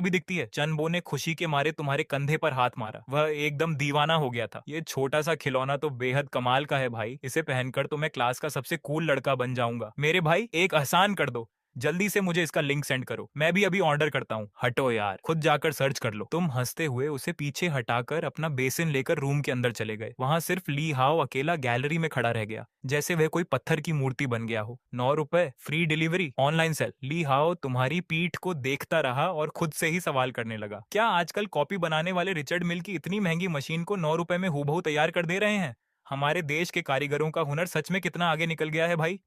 भी दिखती है। चनबो ने खुशी के मारे तुम्हारे कंधे पर हाथ मारा। वह एकदम दीवाना हो गया था। ये छोटा सा खिलौना तो बेहद कमाल का है भाई। इसे पहनकर तो मैं क्लास का सबसे कूल लड़का बन जाऊंगा। मेरे भाई, एक एहसान कर दो, जल्दी से मुझे इसका लिंक सेंड करो, मैं भी अभी ऑर्डर करता हूँ। हटो यार, खुद जाकर सर्च कर लो। तुम हंसते हुए उसे पीछे हटाकर अपना बेसिन लेकर रूम के अंदर चले गए। वहां सिर्फ ली हाओ अकेला गैलरी में खड़ा रह गया, जैसे वह कोई पत्थर की मूर्ति बन गया हो। 9 रुपए, फ्री डिलीवरी, ऑनलाइन सेल। ली हाओ तुम्हारी पीठ को देखता रहा और खुद से ही सवाल करने लगा, क्या आजकल कॉपी बनाने वाले रिचर्ड मिल की इतनी महंगी मशीन को 9 रुपए में हूबहू तैयार कर दे रहे हैं? हमारे देश के कारीगरों का हुनर सच में कितना आगे निकल गया है भाई।